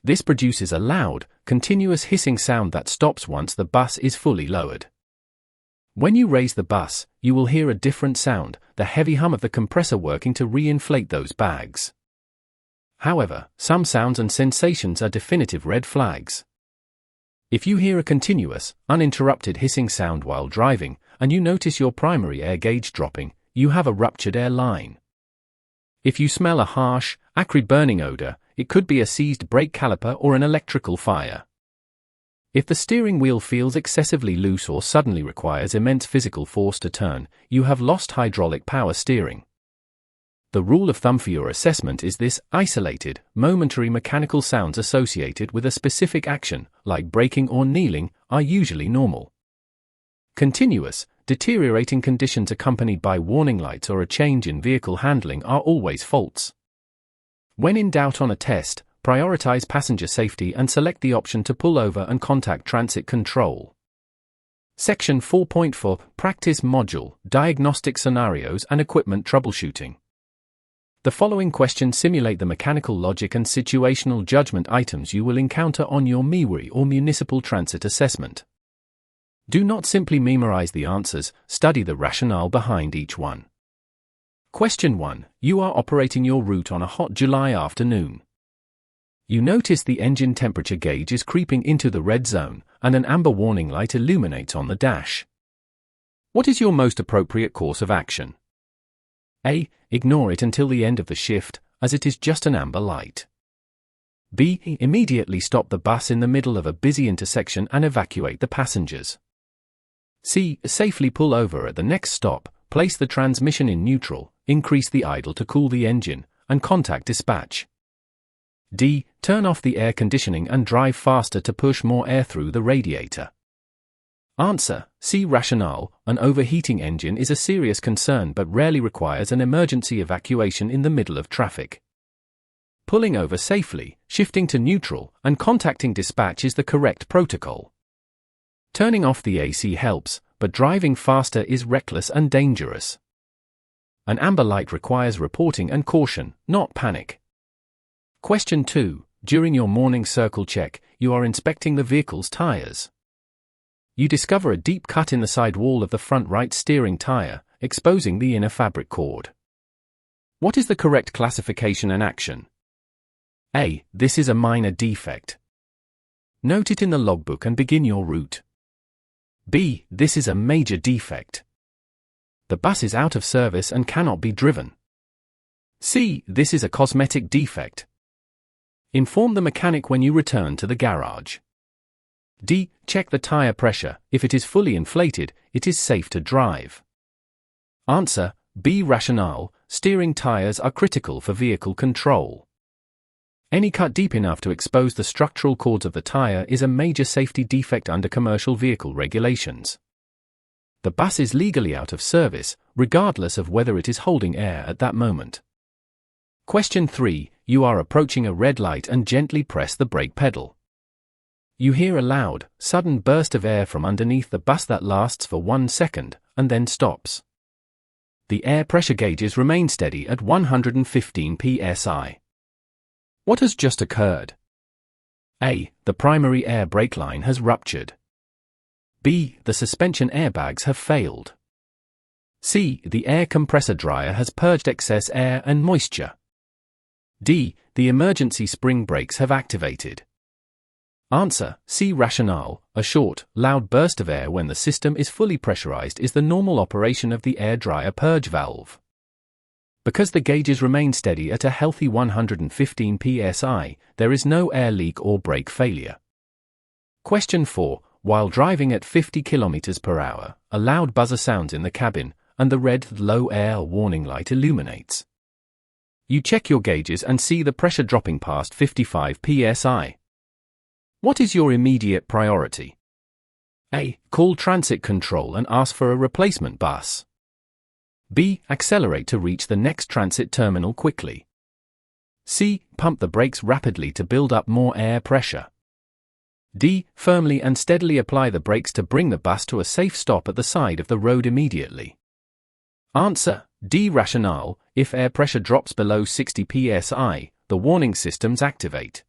Speaker 1: This produces a loud, continuous hissing sound that stops once the bus is fully lowered. When you raise the bus, you will hear a different sound, the heavy hum of the compressor working to re-inflate those bags. However, some sounds and sensations are definitive red flags. If you hear a continuous, uninterrupted hissing sound while driving, and you notice your primary air gauge dropping, you have a ruptured air line. If you smell a harsh, acrid burning odor, it could be a seized brake caliper or an electrical fire. If the steering wheel feels excessively loose or suddenly requires immense physical force to turn, you have lost hydraulic power steering. The rule of thumb for your assessment is this: isolated, momentary mechanical sounds associated with a specific action, like braking or kneeling, are usually normal. Continuous, deteriorating conditions accompanied by warning lights or a change in vehicle handling are always faults. When in doubt on a test, prioritize passenger safety and select the option to pull over and contact transit control. Section 4.4 Practice Module, Diagnostic Scenarios and Equipment Troubleshooting. The following questions simulate the mechanical logic and situational judgment items you will encounter on your MIWI or municipal transit assessment. Do not simply memorize the answers, study the rationale behind each one. Question 1. You are operating your route on a hot July afternoon. You notice the engine temperature gauge is creeping into the red zone, and an amber warning light illuminates on the dash. What is your most appropriate course of action? A. Ignore it until the end of the shift, as it is just an amber light. B. Immediately stop the bus in the middle of a busy intersection and evacuate the passengers. C. Safely pull over at the next stop, place the transmission in neutral, increase the idle to cool the engine, and contact dispatch. D. Turn off the air conditioning and drive faster to push more air through the radiator. Answer. C. Rationale. An overheating engine is a serious concern but rarely requires an emergency evacuation in the middle of traffic. Pulling over safely, shifting to neutral, and contacting dispatch is the correct protocol. Turning off the AC helps, but driving faster is reckless and dangerous. An amber light requires reporting and caution, not panic. Question 2. During your morning circle check, you are inspecting the vehicle's tires. You discover a deep cut in the side wall of the front right steering tire, exposing the inner fabric cord. What is the correct classification and action? A. This is a minor defect. Note it in the logbook and begin your route. B. This is a major defect. The bus is out of service and cannot be driven. C. This is a cosmetic defect. Inform the mechanic when you return to the garage. D. Check the tire pressure. If it is fully inflated, it is safe to drive. Answer. B. Rationale. Steering tires are critical for vehicle control. Any cut deep enough to expose the structural cords of the tire is a major safety defect under commercial vehicle regulations. The bus is legally out of service, regardless of whether it is holding air at that moment. Question 3. You are approaching a red light and gently press the brake pedal. You hear a loud, sudden burst of air from underneath the bus that lasts for 1 second, and then stops. The air pressure gauges remain steady at 115 psi. What has just occurred? A. The primary air brake line has ruptured. B. The suspension airbags have failed. C. The air compressor dryer has purged excess air and moisture. D. The emergency spring brakes have activated. Answer, C. Rationale. A short, loud burst of air when the system is fully pressurized is the normal operation of the air dryer purge valve. Because the gauges remain steady at a healthy 115 psi, there is no air leak or brake failure. Question 4. While driving at 50 km per hour, a loud buzzer sounds in the cabin, and the red low air warning light illuminates. You check your gauges and see the pressure dropping past 55 psi. What is your immediate priority? A. Call transit control and ask for a replacement bus. B. Accelerate to reach the next transit terminal quickly. C. Pump the brakes rapidly to build up more air pressure. D. Firmly and steadily apply the brakes to bring the bus to a safe stop at the side of the road immediately. Answer, D. Rationale. If air pressure drops below 60 psi, the warning systems activate.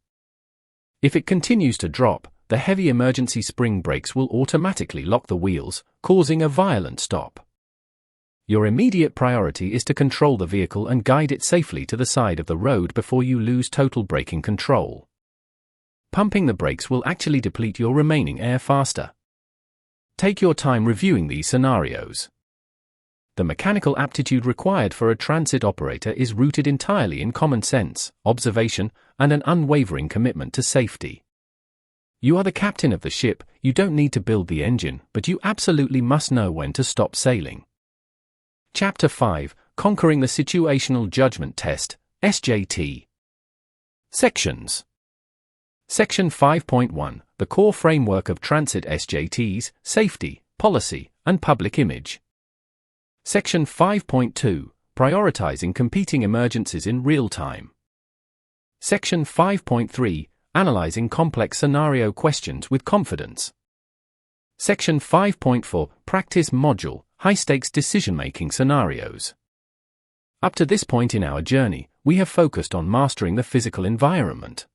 Speaker 1: If it continues to drop, the heavy emergency spring brakes will automatically lock the wheels, causing a violent stop. Your immediate priority is to control the vehicle and guide it safely to the side of the road before you lose total braking control. Pumping the brakes will actually deplete your remaining air faster. Take your time reviewing these scenarios. The mechanical aptitude required for a transit operator is rooted entirely in common sense, observation, and an unwavering commitment to safety. You are the captain of the ship, you don't need to build the engine, but you absolutely must know when to stop sailing. Chapter 5, Conquering the Situational Judgment Test, SJT. Sections. Section 5.1, the core framework of transit SJTs, safety, policy, and public image. Section 5.2, prioritizing competing emergencies in real time. Section 5.3, analyzing complex scenario questions with confidence. Section 5.4, practice module, high-stakes decision-making scenarios. Up to this point in our journey, we have focused on mastering the physical environment.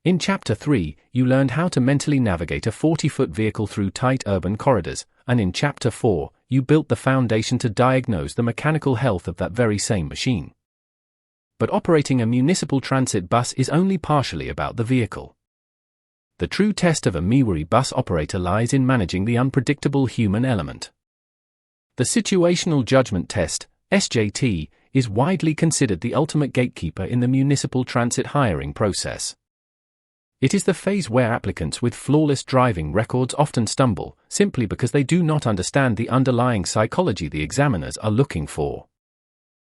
Speaker 1: In Chapter 3, you learned how to mentally navigate a 40-foot vehicle through tight urban corridors, and in Chapter 4, you built the foundation to diagnose the mechanical health of that very same machine. But operating a municipal transit bus is only partially about the vehicle. The true test of a MIWARI bus operator lies in managing the unpredictable human element. The Situational Judgment Test, SJT, is widely considered the ultimate gatekeeper in the municipal transit hiring process. It is the phase where applicants with flawless driving records often stumble, simply because they do not understand the underlying psychology the examiners are looking for.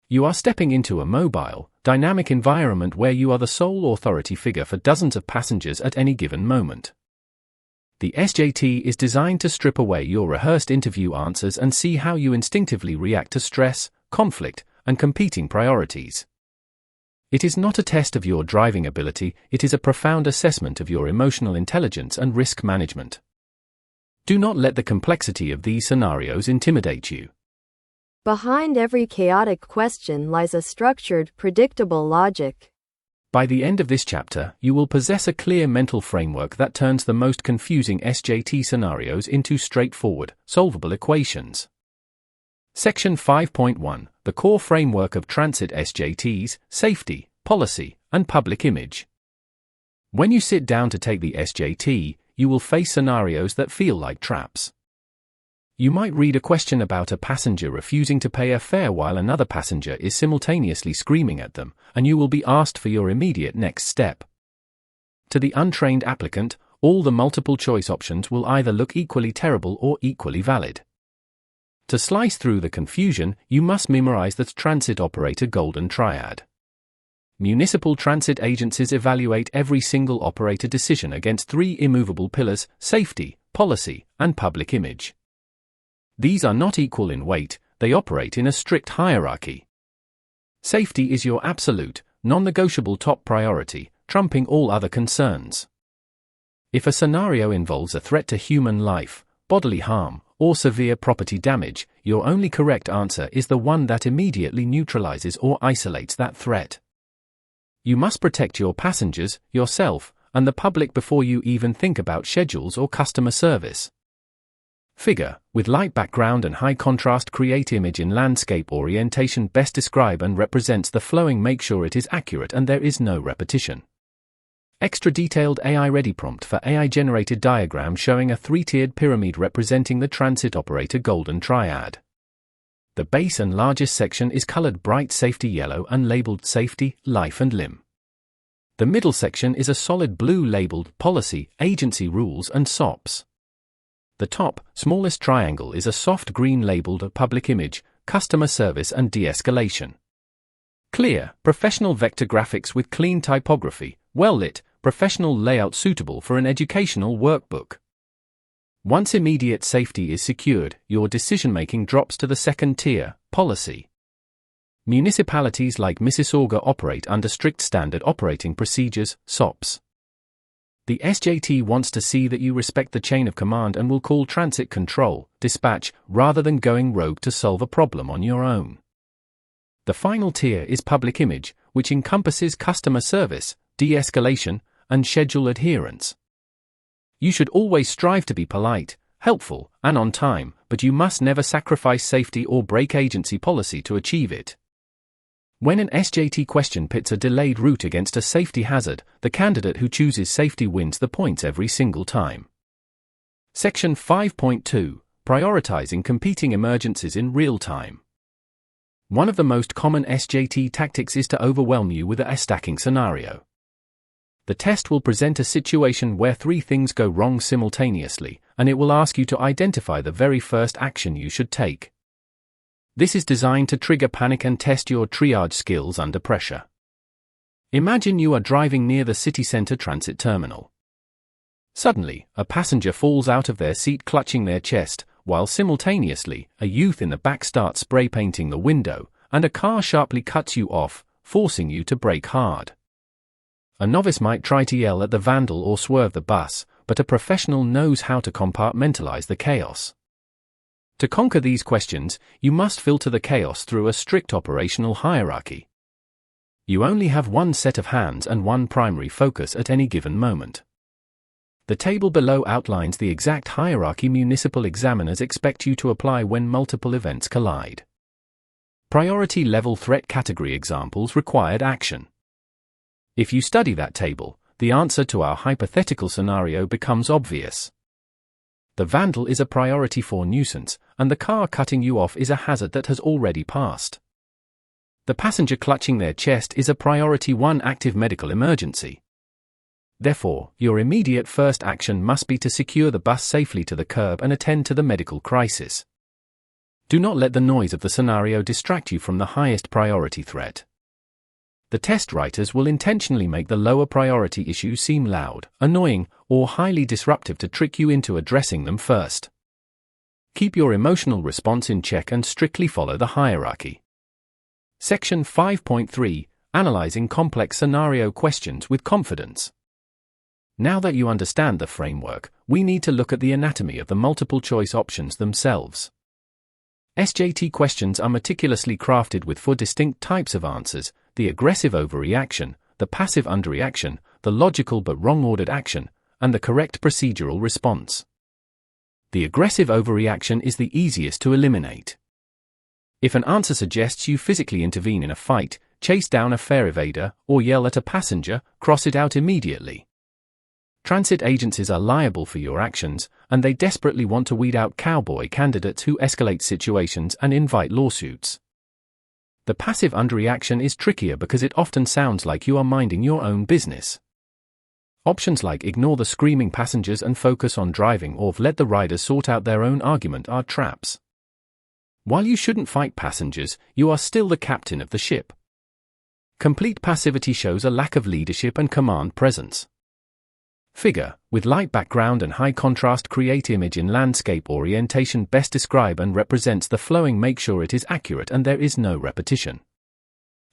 Speaker 1: You are stepping into a mobile, dynamic environment where you are the sole authority figure for dozens of passengers at any given moment. The SJT is designed to strip away your rehearsed interview answers and see how you instinctively react to stress, conflict, and competing priorities. It is not a test of your driving ability, it is a profound assessment of your emotional intelligence and risk management. Do not let the complexity of these scenarios intimidate you.
Speaker 2: Behind every chaotic question lies a structured, predictable logic.
Speaker 1: By the end of this chapter, you will possess a clear mental framework that turns the most confusing SJT scenarios into straightforward, solvable equations. Section 5.1, the core framework of transit SJTs, safety, policy, and public image. When you sit down to take the SJT, you will face scenarios that feel like traps. You might read a question about a passenger refusing to pay a fare while another passenger is simultaneously screaming at them, and you will be asked for your immediate next step. To the untrained applicant, all the multiple choice options will either look equally terrible or equally valid. To slice through the confusion, you must memorize the transit operator golden triad. Municipal transit agencies evaluate every single operator decision against three immovable pillars: safety, policy, and public image. These are not equal in weight, they operate in a strict hierarchy. Safety is your absolute, non-negotiable top priority, trumping all other concerns. If a scenario involves a threat to human life, bodily harm, or severe property damage, your only correct answer is the one that immediately neutralizes or isolates that threat. You must protect your passengers, yourself, and the public before you even think about schedules or customer service. Figure, with light background and high contrast, create image in landscape orientation best describe and represents the flowing. Make sure it is accurate and there is no repetition. Extra detailed AI-ready prompt for AI-generated diagram showing a three-tiered pyramid representing the transit operator golden triad. The base and largest section is colored bright safety yellow and labeled safety, life and limb. The middle section is a solid blue labeled policy, agency rules and SOPs. The top, smallest triangle is a soft green labeled public image, customer service and de-escalation. Clear, professional vector graphics with clean typography, well-lit, professional layout suitable for an educational workbook. Once immediate safety is secured, your decision-making drops to the second tier, policy. Municipalities like Mississauga operate under strict standard operating procedures, SOPs. The SJT wants to see that you respect the chain of command and will call transit control, dispatch, rather than going rogue to solve a problem on your own. The final tier is public image, which encompasses customer service, de-escalation, and schedule adherence. You should always strive to be polite, helpful, and on time, but you must never sacrifice safety or break agency policy to achieve it. When an SJT question pits a delayed route against a safety hazard, the candidate who chooses safety wins the points every single time. Section 5.2. Prioritizing competing emergencies in real time. One of the most common SJT tactics is to overwhelm you with a stacking scenario. The test will present a situation where three things go wrong simultaneously, and it will ask you to identify the very first action you should take. This is designed to trigger panic and test your triage skills under pressure. Imagine you are driving near the city center transit terminal. Suddenly, a passenger falls out of their seat clutching their chest, while simultaneously, a youth in the back starts spray painting the window, and a car sharply cuts you off, forcing you to brake hard. A novice might try to yell at the vandal or swerve the bus, but a professional knows how to compartmentalize the chaos. To conquer these questions, you must filter the chaos through a strict operational hierarchy. You only have one set of hands and one primary focus at any given moment. The table below outlines the exact hierarchy municipal examiners expect you to apply when multiple events collide. Priority level threat category examples required action. If you study that table, the answer to our hypothetical scenario becomes obvious. The vandal is a priority 4 nuisance, and the car cutting you off is a hazard that has already passed. The passenger clutching their chest is a priority 1 active medical emergency. Therefore, your immediate first action must be to secure the bus safely to the curb and attend to the medical crisis. Do not let the noise of the scenario distract you from the highest priority threat. The test writers will intentionally make the lower priority issues seem loud, annoying, or highly disruptive to trick you into addressing them first. Keep your emotional response in check and strictly follow the hierarchy. Section 5.3. Analyzing complex scenario questions with confidence. Now that you understand the framework, we need to look at the anatomy of the multiple choice options themselves. SJT questions are meticulously crafted with 4 distinct types of answers: the aggressive overreaction, the passive underreaction, the logical but wrong-ordered action, and the correct procedural response. The aggressive overreaction is the easiest to eliminate. If an answer suggests you physically intervene in a fight, chase down a fare evader, or yell at a passenger, cross it out immediately. Transit agencies are liable for your actions, and they desperately want to weed out cowboy candidates who escalate situations and invite lawsuits. The passive underreaction is trickier because it often sounds like you are minding your own business. Options like ignore the screaming passengers and focus on driving or let the riders sort out their own argument are traps. While you shouldn't fight passengers, you are still the captain of the ship. Complete passivity shows a lack of leadership and command presence. Figure, with light background and high contrast, create image in landscape orientation best describe and represents the flowing. Make sure it is accurate and there is no repetition.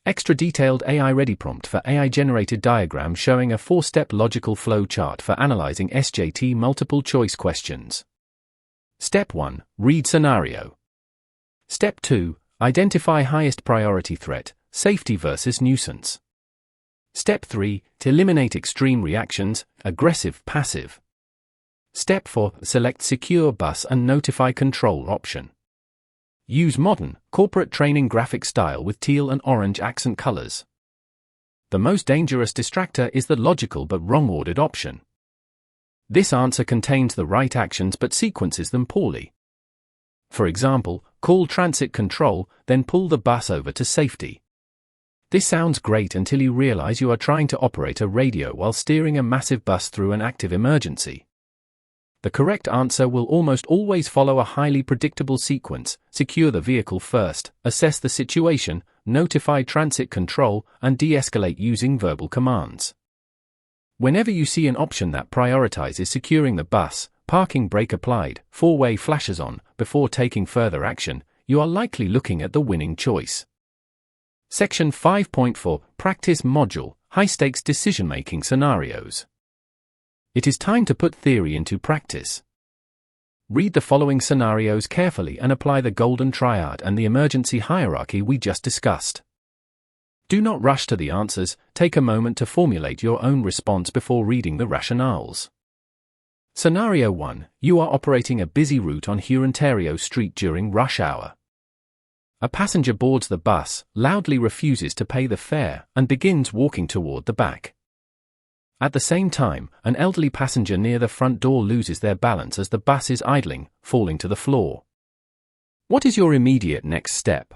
Speaker 1: Extra detailed AI-ready prompt for AI-generated diagram showing a 4-step logical flow chart for analyzing SJT multiple choice questions. Step 1. Read scenario. Step 2. Identify highest priority threat, safety versus nuisance. Step 3. To eliminate extreme reactions, aggressive, passive. Step 4. Select secure bus and notify control option. Use modern, corporate training graphic style with teal and orange accent colors. The most dangerous distractor is the logical but wrong-ordered option. This answer contains the right actions but sequences them poorly. For example, call transit control, then pull the bus over to safety. This sounds great until you realize you are trying to operate a radio while steering a massive bus through an active emergency. The correct answer will almost always follow a highly predictable sequence: secure the vehicle first, assess the situation, notify transit control, and de-escalate using verbal commands. Whenever you see an option that prioritizes securing the bus, parking brake applied, four-way flashes on, before taking further action, you are likely looking at the winning choice. Section 5.4 Practice Module High-Stakes Decision-Making Scenarios. It is time to put theory into practice. Read the following scenarios carefully and apply the golden triad and the emergency hierarchy we just discussed. Do not rush to the answers, take a moment to formulate your own response before reading the rationales. Scenario 1. You are operating a busy route on Hurontario Street during rush hour. A passenger boards the bus, loudly refuses to pay the fare, and begins walking toward the back. At the same time, an elderly passenger near the front door loses their balance as the bus is idling, falling to the floor. What is your immediate next step?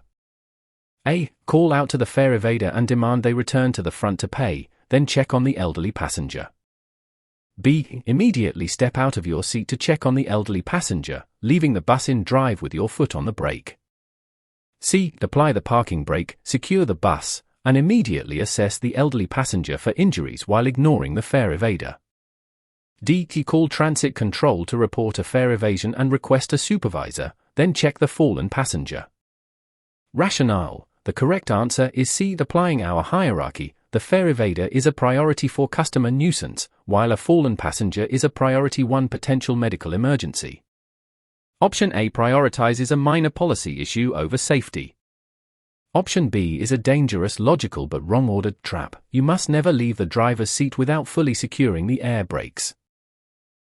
Speaker 1: A. Call out to the fare evader and demand they return to the front to pay, then check on the elderly passenger. B. Immediately step out of your seat to check on the elderly passenger, leaving the bus in drive with your foot on the brake. C. Apply the parking brake, secure the bus, and immediately assess the elderly passenger for injuries while ignoring the fare evader. D. Call transit control to report a fare evasion and request a supervisor, then check the fallen passenger. Rationale. The correct answer is C. Applying our hierarchy, the fare evader is a priority 4 customer nuisance, while a fallen passenger is a priority 1 potential medical emergency. Option A prioritizes a minor policy issue over safety. Option B is a dangerous logical but wrong-ordered trap. You must never leave the driver's seat without fully securing the air brakes.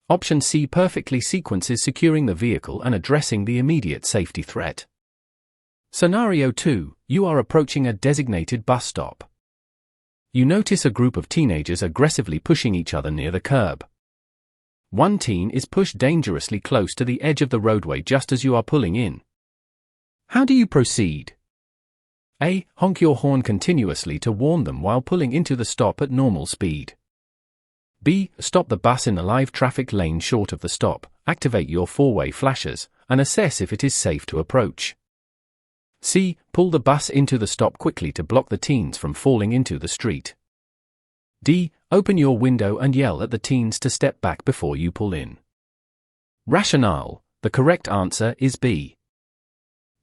Speaker 1: Option C perfectly sequences securing the vehicle and addressing the immediate safety threat. Scenario 2. You are approaching a designated bus stop. You notice a group of teenagers aggressively pushing each other near the curb. One teen is pushed dangerously close to the edge of the roadway just as you are pulling in. How do you proceed? A. Honk your horn continuously to warn them while pulling into the stop at normal speed. B. Stop the bus in a live traffic lane short of the stop, activate your four-way flashers, and assess if it is safe to approach. C. Pull the bus into the stop quickly to block the teens from falling into the street. D. Open your window and yell at the teens to step back before you pull in. Rationale. The correct answer is B.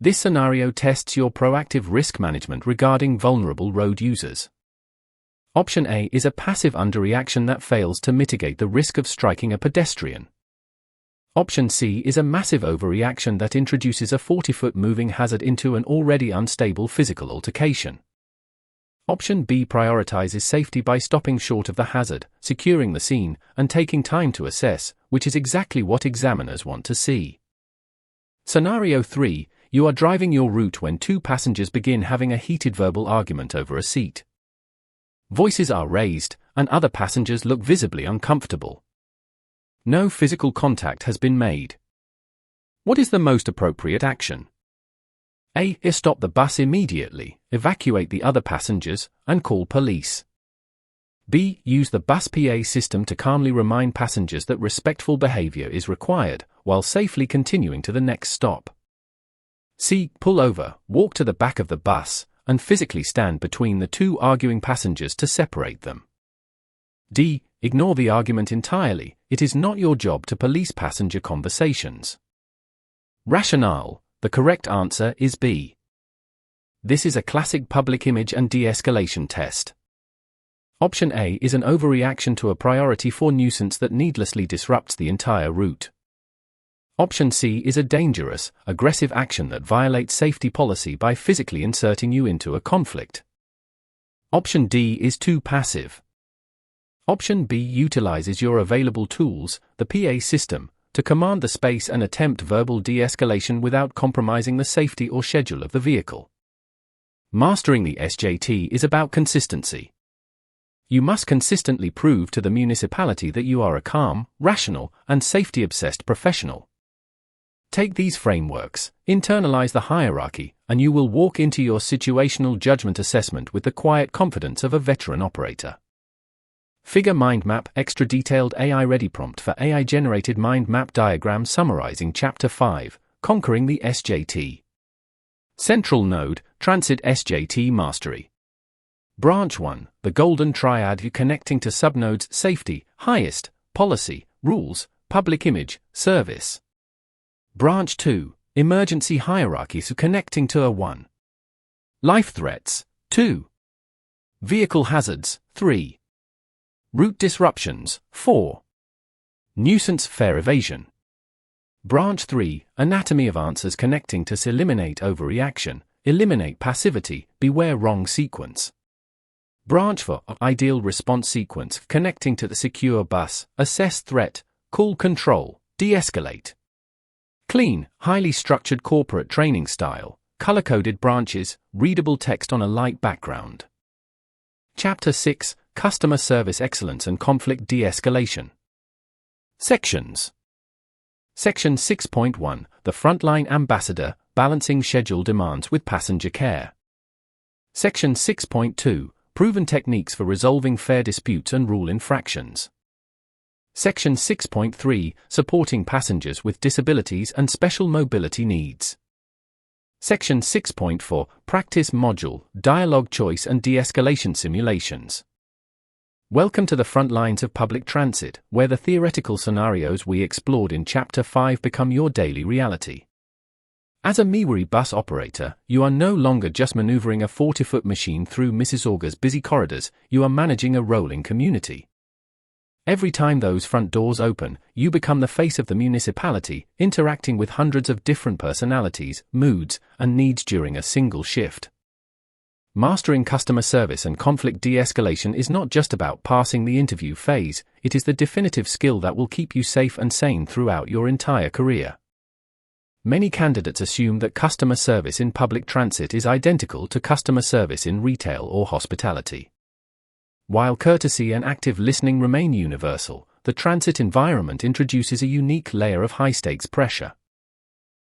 Speaker 1: This scenario tests your proactive risk management regarding vulnerable road users. Option A is a passive underreaction that fails to mitigate the risk of striking a pedestrian. Option C is a massive overreaction that introduces a 40-foot moving hazard into an already unstable physical altercation. Option B prioritizes safety by stopping short of the hazard, securing the scene, and taking time to assess, which is exactly what examiners want to see. Scenario 3. You are driving your route when two passengers begin having a heated verbal argument over a seat. Voices are raised, and other passengers look visibly uncomfortable. No physical contact has been made. What is the most appropriate action? A. Stop the bus immediately, evacuate the other passengers, and call police. B. Use the bus PA system to calmly remind passengers that respectful behavior is required, while safely continuing to the next stop. C. Pull over, walk to the back of the bus, and physically stand between the two arguing passengers to separate them. D. Ignore the argument entirely. It is not your job to police passenger conversations. Rationale. The correct answer is B. This is a classic public image and de-escalation test. Option A is an overreaction to a priority 4 nuisance that needlessly disrupts the entire route. Option C is a dangerous, aggressive action that violates safety policy by physically inserting you into a conflict. Option D is too passive. Option B utilizes your available tools, the PA system, to command the space and attempt verbal de-escalation without compromising the safety or schedule of the vehicle. Mastering the SJT is about consistency. You must consistently prove to the municipality that you are a calm, rational, and safety-obsessed professional. Take these frameworks, internalize the hierarchy, and you will walk into your situational judgment assessment with the quiet confidence of a veteran operator. Figure Mind Map. Extra detailed AI-ready prompt for AI-generated mind map diagram summarizing Chapter 5, Conquering the SJT. Central Node, Transit SJT Mastery. Branch 1, the Golden Triad connecting to subnodes: Safety, Highest, Policy, Rules, Public Image, Service. Branch 2, Emergency Hierarchies connecting to a 1. Life Threats, 2. Vehicle Hazards, 3. Route Disruptions, 4. Nuisance Fare Evasion. Branch 3, Anatomy of Answers connecting to Eliminate Overreaction, Eliminate Passivity, Beware Wrong Sequence. Branch 4, Ideal Response Sequence connecting to the Secure Bus, Assess Threat, Call Control, De-escalate. Clean, highly structured corporate training style, color-coded branches, readable text on a light background. Chapter 6, Customer Service Excellence and Conflict De-escalation. Sections. Section 6.1, The Frontline Ambassador, Balancing Schedule Demands with Passenger Care. Section 6.2, Proven Techniques for Resolving Fare Disputes and Rule Infractions. Section 6.3, Supporting Passengers with Disabilities and Special Mobility Needs. Section 6.4, Practice Module, Dialogue Choice and De-escalation Simulations. Welcome to the front lines of public transit, where the theoretical scenarios we explored in Chapter 5 become your daily reality. As a MississaugaBus bus operator, you are no longer just maneuvering a 40-foot machine through Mississauga's busy corridors, you are managing a rolling community. Every time those front doors open, you become the face of the municipality, interacting with hundreds of different personalities, moods, and needs during a single shift. Mastering customer service and conflict de-escalation is not just about passing the interview phase, it is the definitive skill that will keep you safe and sane throughout your entire career. Many candidates assume that customer service in public transit is identical to customer service in retail or hospitality. While courtesy and active listening remain universal, the transit environment introduces a unique layer of high-stakes pressure.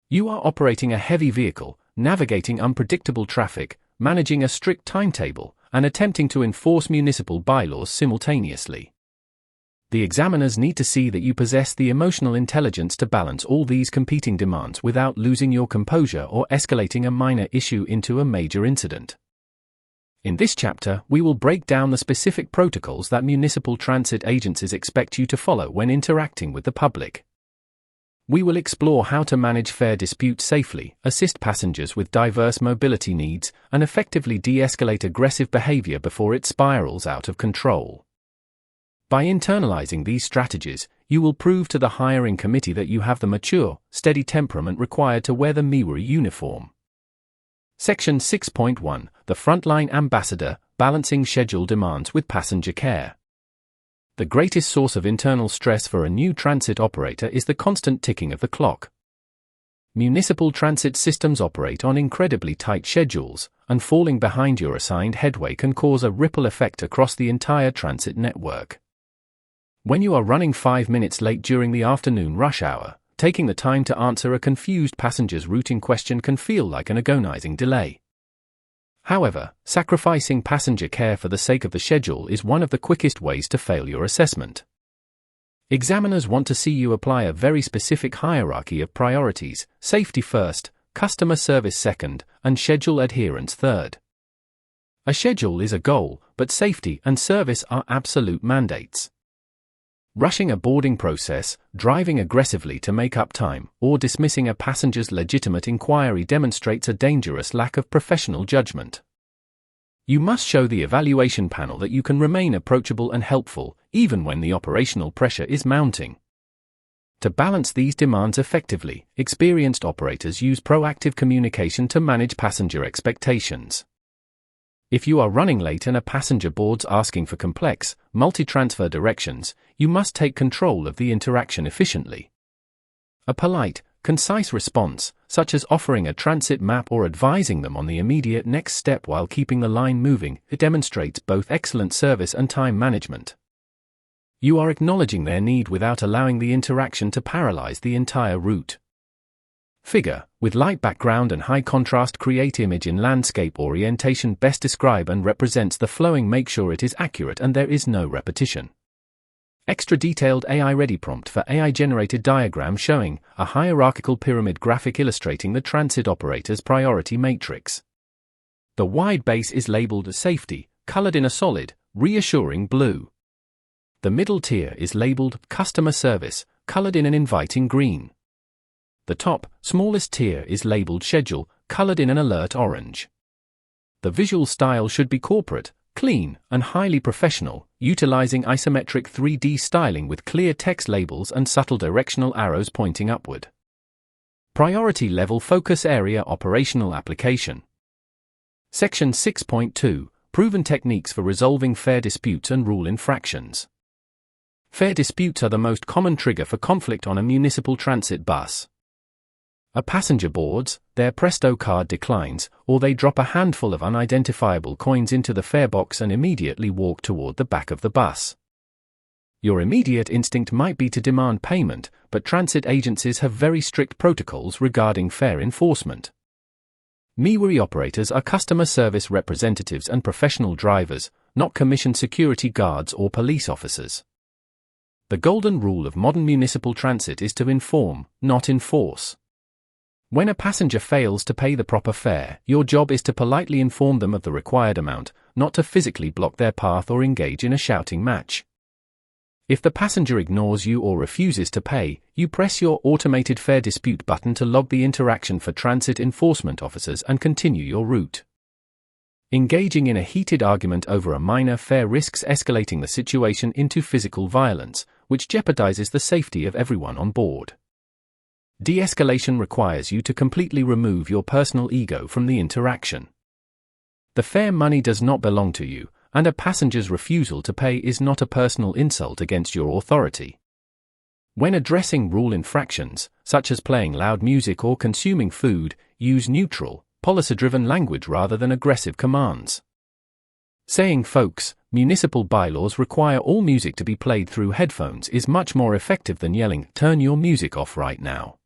Speaker 1: You are operating a heavy vehicle, navigating unpredictable traffic, managing a strict timetable, and attempting to enforce municipal bylaws simultaneously. The examiners need to see that you possess the emotional intelligence to balance all these competing demands without losing your composure or escalating a minor issue into a major incident. In this chapter, we will break down the specific protocols that municipal transit agencies expect you to follow when interacting with the public. We will explore how to manage fare disputes safely, assist passengers with diverse mobility needs, and effectively de-escalate aggressive behavior before it spirals out of control. By internalizing these strategies, you will prove to the hiring committee that you have the mature, steady temperament required to wear the Mississauga uniform. Section 6.1, The Frontline Ambassador, Balancing Schedule Demands with Passenger Care. The greatest source of internal stress for a new transit operator is the constant ticking of the clock. Municipal transit systems operate on incredibly tight schedules, and falling behind your assigned headway can cause a ripple effect across the entire transit network. When you are running 5 minutes late during the afternoon rush hour, taking the time to answer a confused passenger's routing question can feel like an agonizing delay. However, sacrificing passenger care for the sake of the schedule is one of the quickest ways to fail your assessment. Examiners want to see you apply a very specific hierarchy of priorities: safety first, customer service second, and schedule adherence third. A schedule is a goal, but safety and service are absolute mandates. Rushing a boarding process, driving aggressively to make up time, or dismissing a passenger's legitimate inquiry demonstrates a dangerous lack of professional judgment. You must show the evaluation panel that you can remain approachable and helpful, even when the operational pressure is mounting. To balance these demands effectively, experienced operators use proactive communication to manage passenger expectations. If you are running late and a passenger boards asking for complex, multi-transfer directions, you must take control of the interaction efficiently. A polite, concise response, such as offering a transit map or advising them on the immediate next step while keeping the line moving, it demonstrates both excellent service and time management. You are acknowledging their need without allowing the interaction to paralyze the entire route. Figure, with light background and high contrast, create image in landscape orientation best describe and represents the flowing. Make sure it is accurate and there is no repetition. Extra detailed AI-ready prompt for AI-generated diagram showing a hierarchical pyramid graphic illustrating the transit operator's priority matrix. The wide base is labeled as safety, colored in a solid, reassuring blue. The middle tier is labeled customer service, colored in an inviting green. The top, smallest tier is labeled schedule, colored in an alert orange. The visual style should be corporate, clean, and highly professional, utilizing isometric 3D styling with clear text labels and subtle directional arrows pointing upward. Priority level focus area operational application. Section 6.2, Proven techniques for resolving fare disputes and rule infractions. Fare disputes are the most common trigger for conflict on a municipal transit bus. A passenger boards, their Presto card declines, or they drop a handful of unidentifiable coins into the fare box and immediately walk toward the back of the bus. Your immediate instinct might be to demand payment, but transit agencies have very strict protocols regarding fare enforcement. MississaugaBus operators are customer service representatives and professional drivers, not commissioned security guards or police officers. The golden rule of modern municipal transit is to inform, not enforce. When a passenger fails to pay the proper fare, your job is to politely inform them of the required amount, not to physically block their path or engage in a shouting match. If the passenger ignores you or refuses to pay, you press your automated fare dispute button to log the interaction for transit enforcement officers and continue your route. Engaging in a heated argument over a minor fare risks escalating the situation into physical violence, which jeopardizes the safety of everyone on board. De-escalation requires you to completely remove your personal ego from the interaction. The fare money does not belong to you, and a passenger's refusal to pay is not a personal insult against your authority. When addressing rule infractions, such as playing loud music or consuming food, use neutral, policy-driven language rather than aggressive commands. Saying, "Folks, municipal bylaws require all music to be played through headphones," is much more effective than yelling, "Turn your music off right now."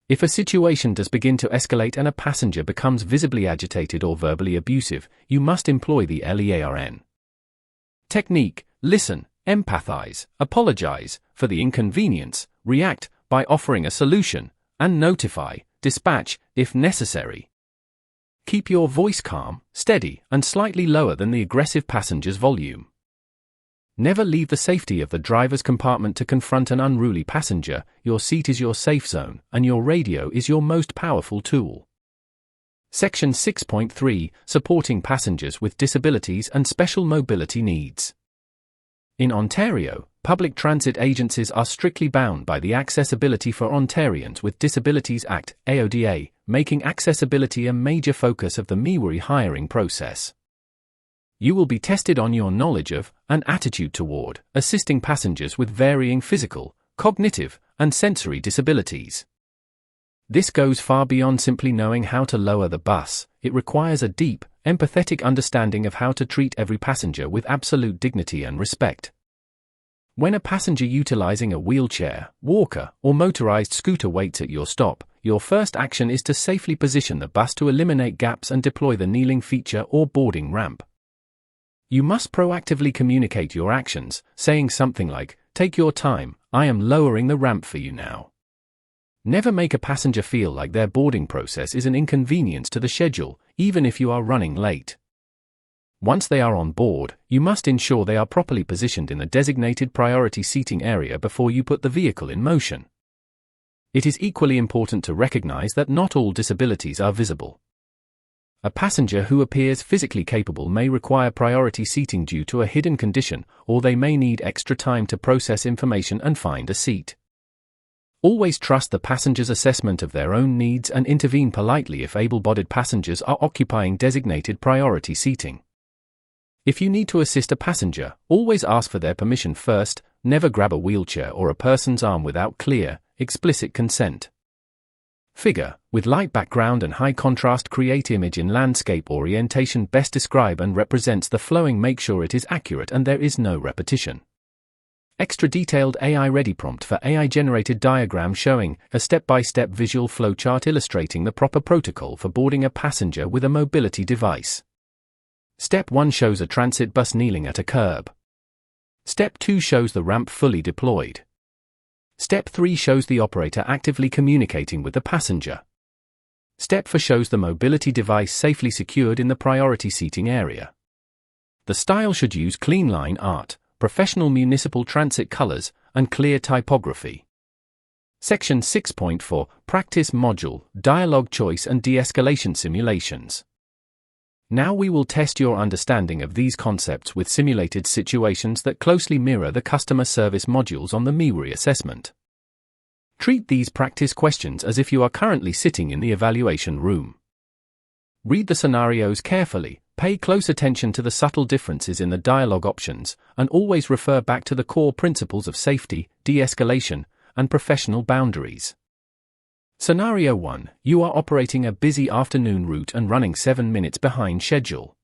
Speaker 1: If a situation does begin to escalate and a passenger becomes visibly agitated or verbally abusive, you must employ the LEARN technique: listen, empathize, apologize for the inconvenience, react by offering a solution, and notify, dispatch, if necessary. Keep your voice calm, steady, and slightly lower than the aggressive passenger's volume. Never leave the safety of the driver's compartment to confront an unruly passenger. Your seat is your safe zone, and your radio is your most powerful tool. Section 6.3, Supporting passengers with disabilities and special mobility needs. In Ontario, public transit agencies are strictly bound by the Accessibility for Ontarians with Disabilities Act, AODA, making accessibility a major focus of the MississaugaBus hiring process. You will be tested on your knowledge of, and attitude toward, assisting passengers with varying physical, cognitive, and sensory disabilities. This goes far beyond simply knowing how to lower the bus. It requires a deep, empathetic understanding of how to treat every passenger with absolute dignity and respect. When a passenger utilizing a wheelchair, walker, or motorized scooter waits at your stop, your first action is to safely position the bus to eliminate gaps and deploy the kneeling feature or boarding ramp. You must proactively communicate your actions, saying something like, "Take your time, I am lowering the ramp for you now." Never make a passenger feel like their boarding process is an inconvenience to the schedule, even if you are running late. Once they are on board, you must ensure they are properly positioned in the designated priority seating area before you put the vehicle in motion. It is equally important to recognize that not all disabilities are visible. A passenger who appears physically capable may require priority seating due to a hidden condition, or they may need extra time to process information and find a seat. Always trust the passenger's assessment of their own needs and intervene politely if able-bodied passengers are occupying designated priority seating. If you need to assist a passenger, always ask for their permission first. Never grab a wheelchair or a person's arm without clear, explicit consent. Figure, with light background and high contrast, create image in landscape orientation best describe and represents the flowing. Make sure it is accurate and there is no repetition. Extra detailed AI ready prompt for AI generated diagram showing a step-by-step visual flowchart illustrating the proper protocol for boarding a passenger with a mobility device. Step 1 shows a transit bus kneeling at a curb. Step 2 shows the ramp fully deployed. Step 3 shows the operator actively communicating with the passenger. Step 4 shows the mobility device safely secured in the priority seating area. The style should use clean line art, professional municipal transit colors, and clear typography. Section 6.4 Practice Module, Dialogue Choice and De-escalation Simulations. Now we will test your understanding of these concepts with simulated situations that closely mirror the customer service modules on the MIWRI assessment. Treat these practice questions as if you are currently sitting in the evaluation room. Read the scenarios carefully, pay close attention to the subtle differences in the dialogue options, and always refer back to the core principles of safety, de-escalation, and professional boundaries. Scenario 1. You are operating a busy afternoon route and running 7 minutes behind schedule.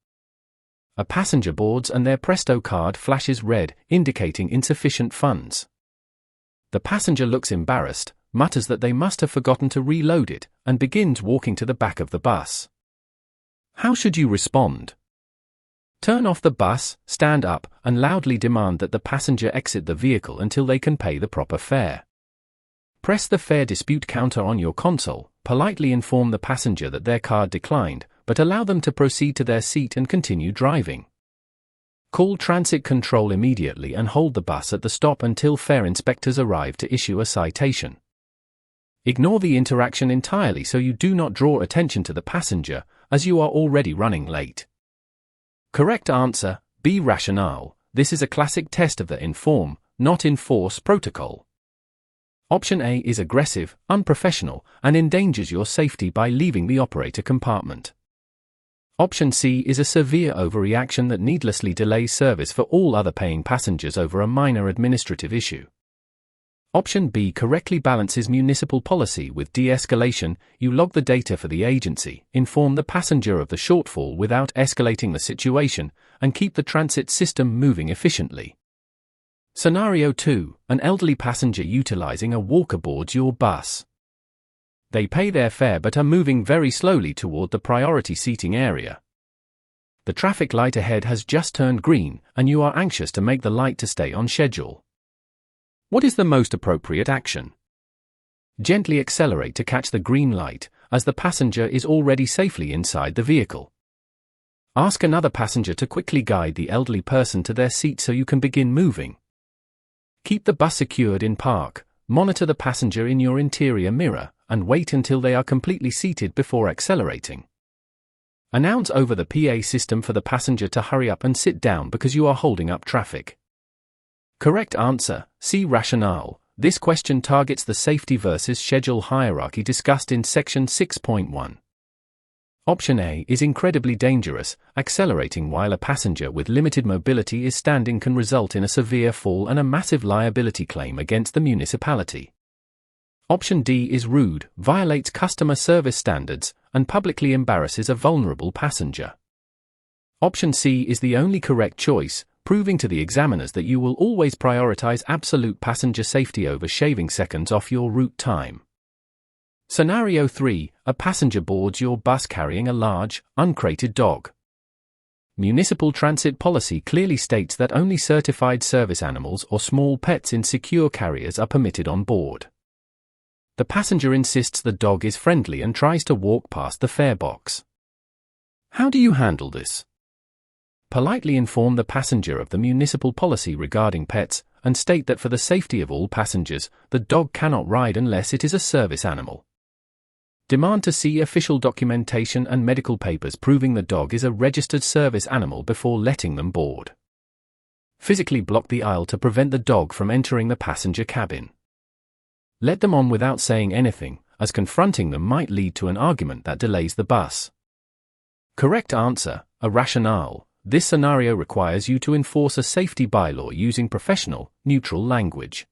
Speaker 1: A passenger boards and their Presto card flashes red, indicating insufficient funds. The passenger looks embarrassed, mutters that they must have forgotten to reload it, and begins walking to the back of the bus. How should you respond? Turn off the bus, stand up, and loudly demand that the passenger exit the vehicle until they can pay the proper fare. Press the fare dispute counter on your console, politely inform the passenger that their card declined, but allow them to proceed to their seat and continue driving. Call transit control immediately and hold the bus at the stop until fare inspectors arrive to issue a citation. Ignore the interaction entirely so you do not draw attention to the passenger, as you are already running late. Correct answer, B. Rationale. This is a classic test of the inform, not enforce protocol. Option A is aggressive, unprofessional, and endangers your safety by leaving the operator compartment. Option C is a severe overreaction that needlessly delays service for all other paying passengers over a minor administrative issue. Option B correctly balances municipal policy with de-escalation. You log the data for the agency, inform the passenger of the shortfall without escalating the situation, and keep the transit system moving efficiently. Scenario 2. An elderly passenger utilizing a walker boards your bus. They pay their fare but are moving very slowly toward the priority seating area. The traffic light ahead has just turned green, and you are anxious to make the light to stay on schedule. What is the most appropriate action? Gently accelerate to catch the green light, as the passenger is already safely inside the vehicle. Ask another passenger to quickly guide the elderly person to their seat so you can begin moving. Keep the bus secured in park, monitor the passenger in your interior mirror, and wait until they are completely seated before accelerating. Announce over the PA system for the passenger to hurry up and sit down because you are holding up traffic. Correct answer, C. Rationale. This question targets the safety versus schedule hierarchy discussed in section 6.1. Option A is incredibly dangerous. Accelerating while a passenger with limited mobility is standing can result in a severe fall and a massive liability claim against the municipality. Option D is rude, violates customer service standards, and publicly embarrasses a vulnerable passenger. Option C is the only correct choice, proving to the examiners that you will always prioritize absolute passenger safety over shaving seconds off your route time. Scenario 3. A passenger boards your bus carrying a large, uncrated dog. Municipal transit policy clearly states that only certified service animals or small pets in secure carriers are permitted on board. The passenger insists the dog is friendly and tries to walk past the fare box. How do you handle this? Politely inform the passenger of the municipal policy regarding pets, and state that for the safety of all passengers, the dog cannot ride unless it is a service animal. Demand to see official documentation and medical papers proving the dog is a registered service animal before letting them board. Physically block the aisle to prevent the dog from entering the passenger cabin. Let them on without saying anything, as confronting them might lead to an argument that delays the bus. Correct answer, a rationale. This scenario requires you to enforce a safety bylaw using professional, neutral language.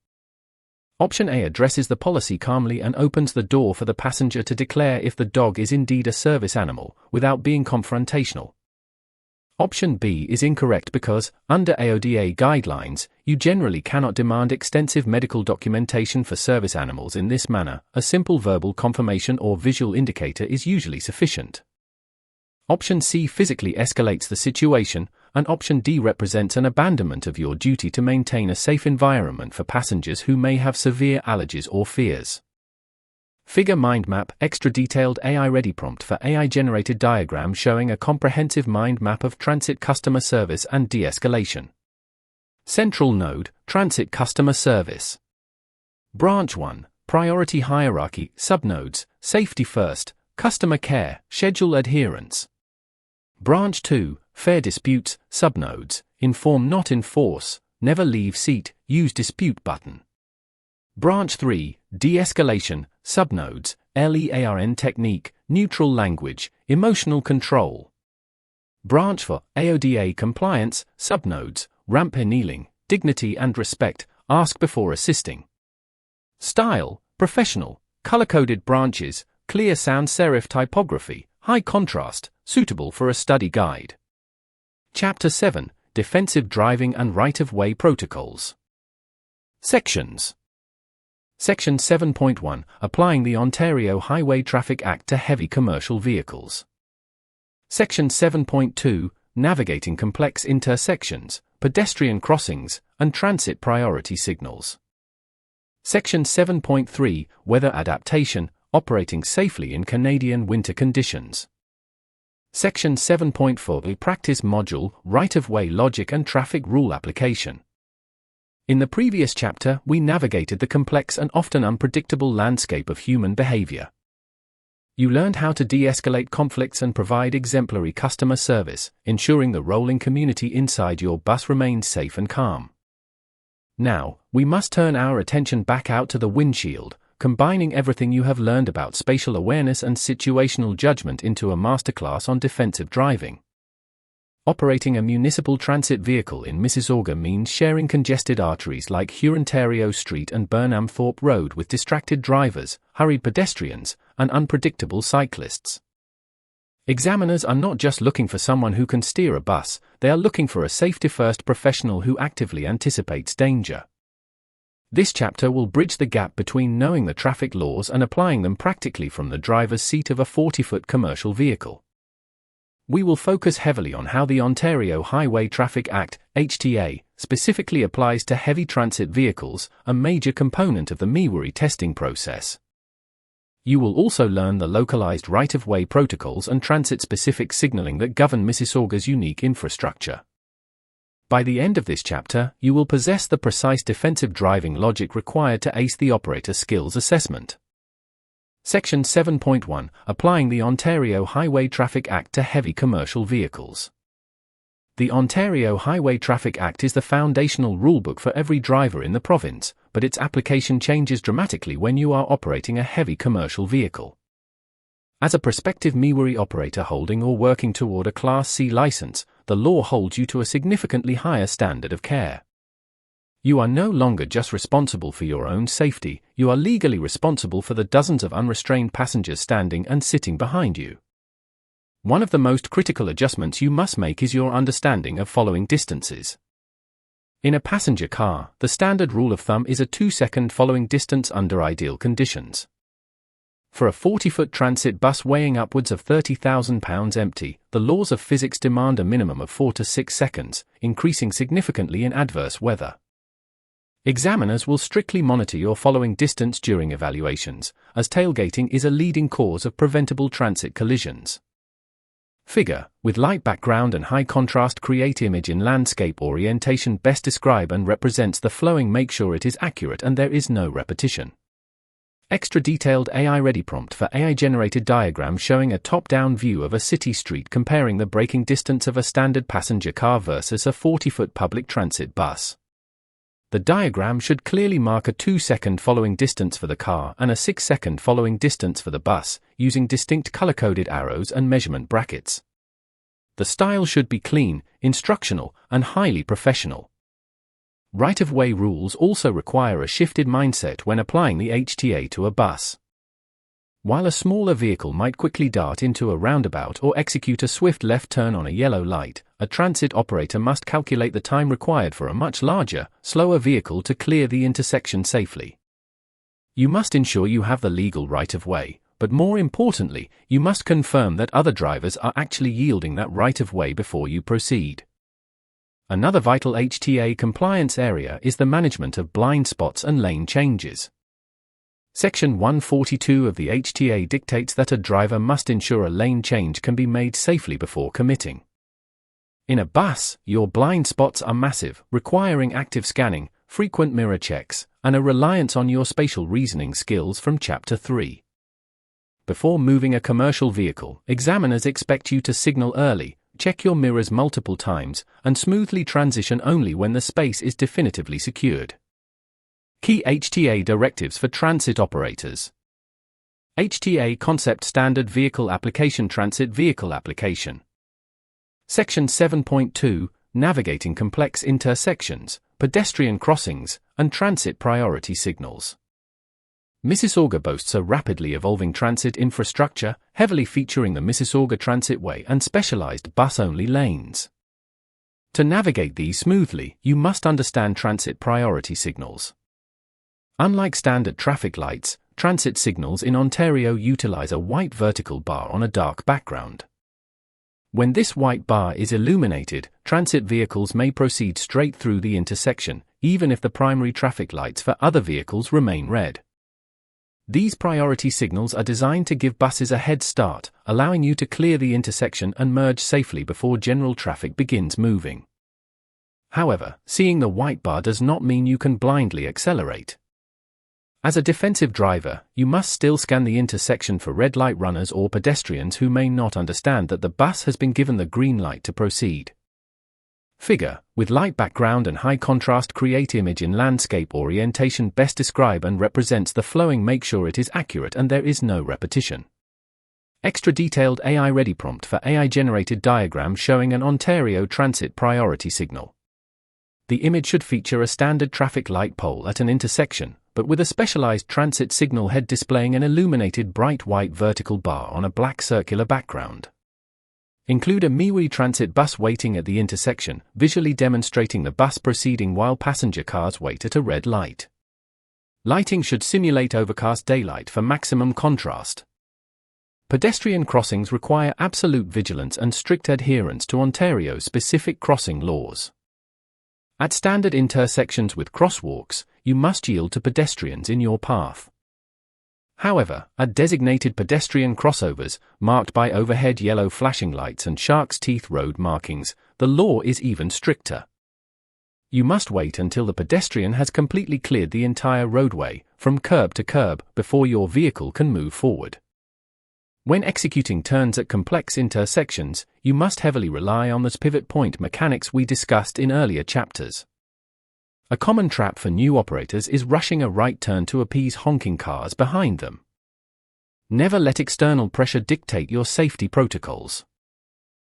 Speaker 1: Option A addresses the policy calmly and opens the door for the passenger to declare if the dog is indeed a service animal, without being confrontational. Option B is incorrect because, under AODA guidelines, you generally cannot demand extensive medical documentation for service animals in this manner. A simple verbal confirmation or visual indicator is usually sufficient. Option C physically escalates the situation, and Option D represents an abandonment of your duty to maintain a safe environment for passengers who may have severe allergies or fears. Figure mind map. Extra detailed AI-ready prompt for AI-generated diagram showing a comprehensive mind map of transit customer service and de-escalation. Central node, transit customer service. Branch 1, priority hierarchy, subnodes, safety first, customer care, schedule adherence. Branch 2, fare disputes, subnodes, inform not enforce, never leave seat, use dispute button. Branch 3, de-escalation, subnodes, LEARN technique, neutral language, emotional control. Branch 4, AODA compliance, subnodes, ramp kneeling, dignity and respect, ask before assisting. Style, professional, color-coded branches, clear sans serif typography, high contrast, suitable for a study guide. Chapter 7, Defensive Driving and Right-of-Way Protocols. Sections. Section 7.1, Applying the Ontario Highway Traffic Act to Heavy Commercial Vehicles. Section 7.2, Navigating Complex Intersections, Pedestrian Crossings, and Transit Priority Signals. Section 7.3, Weather Adaptation, Operating Safely in Canadian Winter Conditions. Section 7.4, Practice Module, Right-of-Way Logic and Traffic Rule Application. In the previous chapter, we navigated the complex and often unpredictable landscape of human behavior. You learned how to de-escalate conflicts and provide exemplary customer service, ensuring the rolling community inside your bus remains safe and calm. Now, we must turn our attention back out to the windshield, combining everything you have learned about spatial awareness and situational judgment into a masterclass on defensive driving. Operating a municipal transit vehicle in Mississauga means sharing congested arteries like Hurontario Street and Burnham Thorpe Road with distracted drivers, hurried pedestrians, and unpredictable cyclists. Examiners are not just looking for someone who can steer a bus, they are looking for a safety-first professional who actively anticipates danger. This chapter will bridge the gap between knowing the traffic laws and applying them practically from the driver's seat of a 40-foot commercial vehicle. We will focus heavily on how the Ontario Highway Traffic Act, HTA, specifically applies to heavy transit vehicles, a major component of the MIWARI testing process. You will also learn the localized right-of-way protocols and transit-specific signaling that govern Mississauga's unique infrastructure. By the end of this chapter, you will possess the precise defensive driving logic required to ace the operator skills assessment. Section 7.1, Applying the Ontario Highway Traffic Act to Heavy Commercial Vehicles. The Ontario Highway Traffic Act is the foundational rulebook for every driver in the province, but its application changes dramatically when you are operating a heavy commercial vehicle. As a prospective MIWARI operator holding or working toward a Class C license, the law holds you to a significantly higher standard of care. You are no longer just responsible for your own safety, you are legally responsible for the dozens of unrestrained passengers standing and sitting behind you. One of the most critical adjustments you must make is your understanding of following distances. In a passenger car, the standard rule of thumb is a 2-second following distance under ideal conditions. For a 40-foot transit bus weighing upwards of 30,000 pounds empty, the laws of physics demand a minimum of 4 to 6 seconds, increasing significantly in adverse weather. Examiners will strictly monitor your following distance during evaluations, as tailgating is a leading cause of preventable transit collisions. Figure, with light background and high contrast create image in landscape orientation best describe and represents the flowing. Make sure it is accurate and there is no repetition. Extra detailed AI-ready prompt for AI-generated diagram showing a top-down view of a city street comparing the braking distance of a standard passenger car versus a 40-foot public transit bus. The diagram should clearly mark a 2-second following distance for the car and a 6-second following distance for the bus, using distinct color-coded arrows and measurement brackets. The style should be clean, instructional, and highly professional. Right-of-way rules also require a shifted mindset when applying the HTA to a bus. While a smaller vehicle might quickly dart into a roundabout or execute a swift left turn on a yellow light, a transit operator must calculate the time required for a much larger, slower vehicle to clear the intersection safely. You must ensure you have the legal right-of-way, but more importantly, you must confirm that other drivers are actually yielding that right-of-way before you proceed. Another vital HTA compliance area is the management of blind spots and lane changes. Section 142 of the HTA dictates that a driver must ensure a lane change can be made safely before committing. In a bus, your blind spots are massive, requiring active scanning, frequent mirror checks, and a reliance on your spatial reasoning skills from Chapter 3. Before moving a commercial vehicle, examiners expect you to signal early, check your mirrors multiple times, and smoothly transition only when the space is definitively secured. Key HTA directives for transit operators. HTA Concept Standard Vehicle Application Transit Vehicle Application. Section 7.2 Navigating Complex Intersections, Pedestrian Crossings, and Transit Priority Signals. Mississauga boasts a rapidly evolving transit infrastructure, heavily featuring the Mississauga Transitway and specialized bus-only lanes. To navigate these smoothly, you must understand transit priority signals. Unlike standard traffic lights, transit signals in Ontario utilize a white vertical bar on a dark background. When this white bar is illuminated, transit vehicles may proceed straight through the intersection, even if the primary traffic lights for other vehicles remain red. These priority signals are designed to give buses a head start, allowing you to clear the intersection and merge safely before general traffic begins moving. However, seeing the white bar does not mean you can blindly accelerate. As a defensive driver, you must still scan the intersection for red light runners or pedestrians who may not understand that the bus has been given the green light to proceed. Figure, with light background and high contrast, create image in landscape orientation best describe and represents the flowing. Make sure it is accurate and there is no repetition. Extra detailed AI-ready prompt for AI-generated diagram showing an Ontario transit priority signal. The image should feature a standard traffic light pole at an intersection, but with a specialized transit signal head displaying an illuminated bright white vertical bar on a black circular background. Include a MiWi transit bus waiting at the intersection, visually demonstrating the bus proceeding while passenger cars wait at a red light. Lighting should simulate overcast daylight for maximum contrast. Pedestrian crossings require absolute vigilance and strict adherence to Ontario's specific crossing laws. At standard intersections with crosswalks, you must yield to pedestrians in your path. However, at designated pedestrian crossovers, marked by overhead yellow flashing lights and shark's teeth road markings, the law is even stricter. You must wait until the pedestrian has completely cleared the entire roadway, from curb to curb, before your vehicle can move forward. When executing turns at complex intersections, you must heavily rely on the pivot point mechanics we discussed in earlier chapters. A common trap for new operators is rushing a right turn to appease honking cars behind them. Never let external pressure dictate your safety protocols.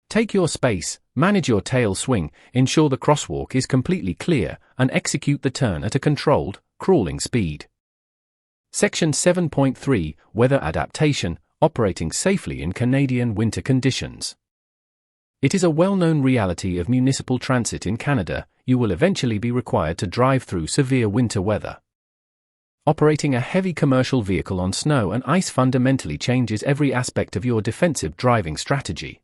Speaker 1: Take your space, manage your tail swing, ensure the crosswalk is completely clear, and execute the turn at a controlled, crawling speed. Section 7.3 Weather Adaptation, Operating Safely in Canadian Winter Conditions. It is a well-known reality of municipal transit in Canada, you will eventually be required to drive through severe winter weather. Operating a heavy commercial vehicle on snow and ice fundamentally changes every aspect of your defensive driving strategy.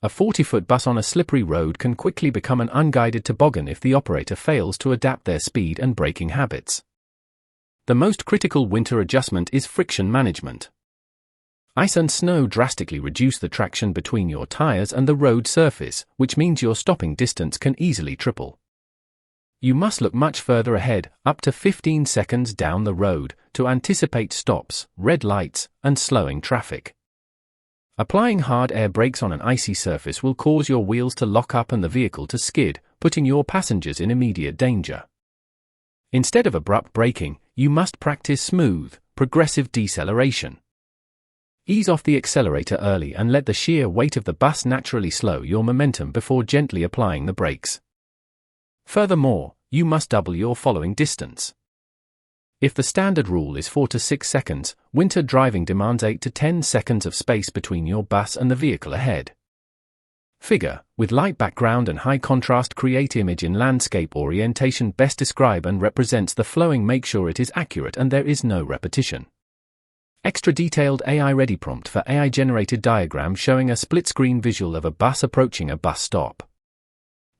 Speaker 1: A 40-foot bus on a slippery road can quickly become an unguided toboggan if the operator fails to adapt their speed and braking habits. The most critical winter adjustment is friction management. Ice and snow drastically reduce the traction between your tires and the road surface, which means your stopping distance can easily triple. You must look much further ahead, up to 15 seconds down the road, to anticipate stops, red lights, and slowing traffic. Applying hard air brakes on an icy surface will cause your wheels to lock up and the vehicle to skid, putting your passengers in immediate danger. Instead of abrupt braking, you must practice smooth, progressive deceleration. Ease off the accelerator early and let the sheer weight of the bus naturally slow your momentum before gently applying the brakes. Furthermore, you must double your following distance. If the standard rule is 4 to 6 seconds, winter driving demands 8 to 10 seconds of space between your bus and the vehicle ahead. Figure, with light background and high contrast, create image in landscape orientation best describe and represents the flowing. Make sure it is accurate and there is no repetition. Extra detailed AI-ready prompt for AI-generated diagram showing a split-screen visual of a bus approaching a bus stop.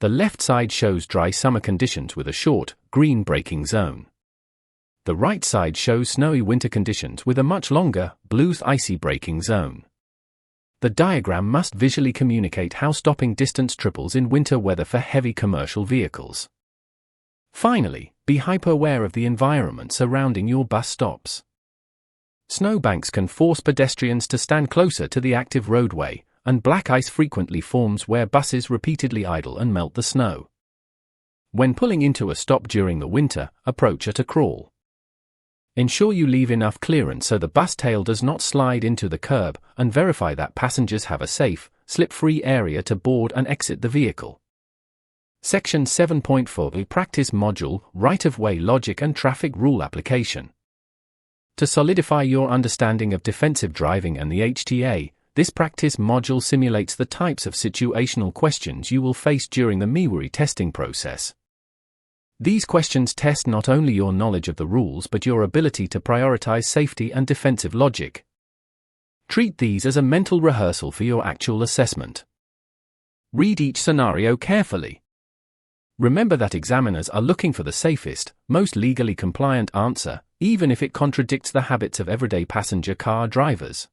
Speaker 1: The left side shows dry summer conditions with a short, green braking zone. The right side shows snowy winter conditions with a much longer, blue icy braking zone. The diagram must visually communicate how stopping distance triples in winter weather for heavy commercial vehicles. Finally, be hyper-aware of the environment surrounding your bus stops. Snowbanks can force pedestrians to stand closer to the active roadway, and black ice frequently forms where buses repeatedly idle and melt the snow. When pulling into a stop during the winter, approach at a crawl. Ensure you leave enough clearance so the bus tail does not slide into the curb, and verify that passengers have a safe, slip-free area to board and exit the vehicle. Section 7.4 Practice Module, Right-of-Way Logic and Traffic Rule Application. To solidify your understanding of defensive driving and the HTA, this practice module simulates the types of situational questions you will face during the MIWARI testing process. These questions test not only your knowledge of the rules but your ability to prioritize safety and defensive logic. Treat these as a mental rehearsal for your actual assessment. Read each scenario carefully. Remember that examiners are looking for the safest, most legally compliant answer, even if it contradicts the habits of everyday passenger car drivers.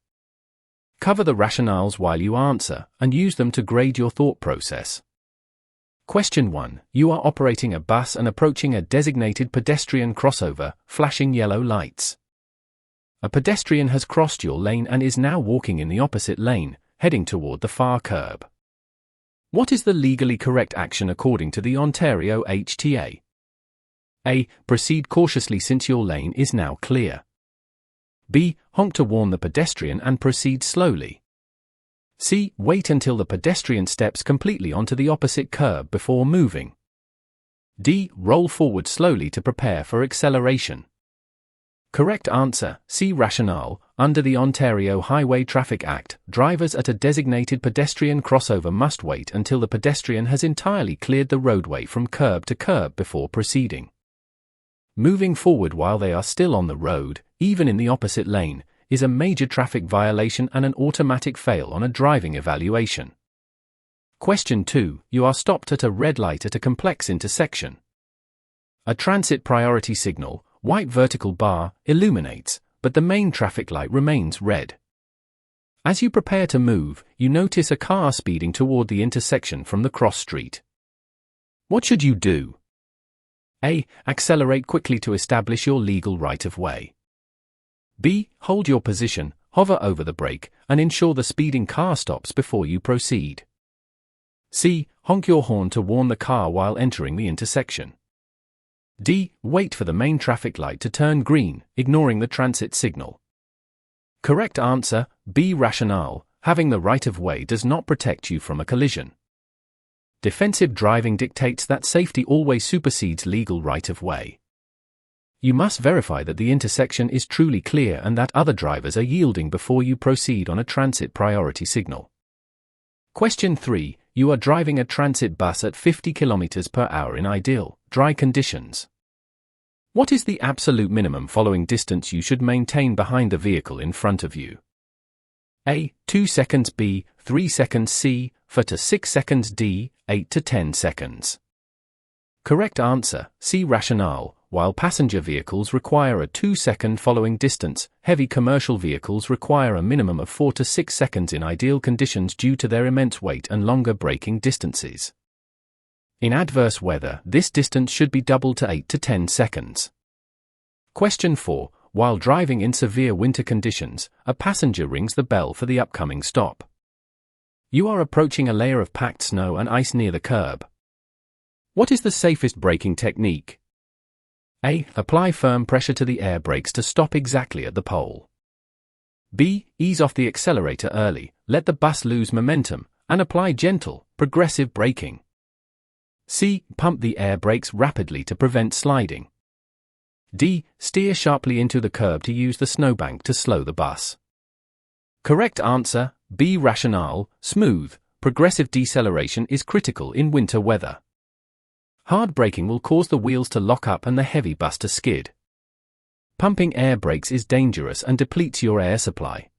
Speaker 1: Cover the rationales while you answer, and use them to grade your thought process. Question 1. You are operating a bus and approaching a designated pedestrian crossover, flashing yellow lights. A pedestrian has crossed your lane and is now walking in the opposite lane, heading toward the far curb. What is the legally correct action according to the Ontario HTA? A. Proceed cautiously since your lane is now clear. B. Honk to warn the pedestrian and proceed slowly. C. Wait until the pedestrian steps completely onto the opposite curb before moving. D. Roll forward slowly to prepare for acceleration. Correct answer, C. Rationale. Under the Ontario Highway Traffic Act, drivers at a designated pedestrian crossover must wait until the pedestrian has entirely cleared the roadway from curb to curb before proceeding. Moving forward while they are still on the road, even in the opposite lane, is a major traffic violation and an automatic fail on a driving evaluation. Question 2. You are stopped at a red light at a complex intersection. A transit priority signal, white vertical bar, illuminates, but the main traffic light remains red. As you prepare to move, you notice a car speeding toward the intersection from the cross street. What should you do? A. Accelerate quickly to establish your legal right-of-way. B. Hold your position, hover over the brake, and ensure the speeding car stops before you proceed. C. Honk your horn to warn the car while entering the intersection. D. Wait for the main traffic light to turn green, ignoring the transit signal. Correct answer, B. Rationale. Having the right-of-way does not protect you from a collision. Defensive driving dictates that safety always supersedes legal right-of-way. You must verify that the intersection is truly clear and that other drivers are yielding before you proceed on a transit priority signal. Question 3. You are driving a transit bus at 50 km per hour in ideal, dry conditions. What is the absolute minimum following distance you should maintain behind the vehicle in front of you? A. 2 seconds. B. 3 seconds. C. 4 to 6 seconds. D. 8 to 10 seconds. Correct answer, C. Rationale. While passenger vehicles require a 2-second following distance, heavy commercial vehicles require a minimum of 4 to 6 seconds in ideal conditions due to their immense weight and longer braking distances. In adverse weather, this distance should be doubled to 8 to 10 seconds. Question 4. While driving in severe winter conditions, a passenger rings the bell for the upcoming stop. You are approaching a layer of packed snow and ice near the curb. What is the safest braking technique? A. Apply firm pressure to the air brakes to stop exactly at the pole. B. Ease off the accelerator early, let the bus lose momentum, and apply gentle, progressive braking. C. Pump the air brakes rapidly to prevent sliding. D. Steer sharply into the curb to use the snowbank to slow the bus. Correct answer, B. Rationale, smooth, progressive deceleration is critical in winter weather. Hard braking will cause the wheels to lock up and the heavy bus to skid. Pumping air brakes is dangerous and depletes your air supply.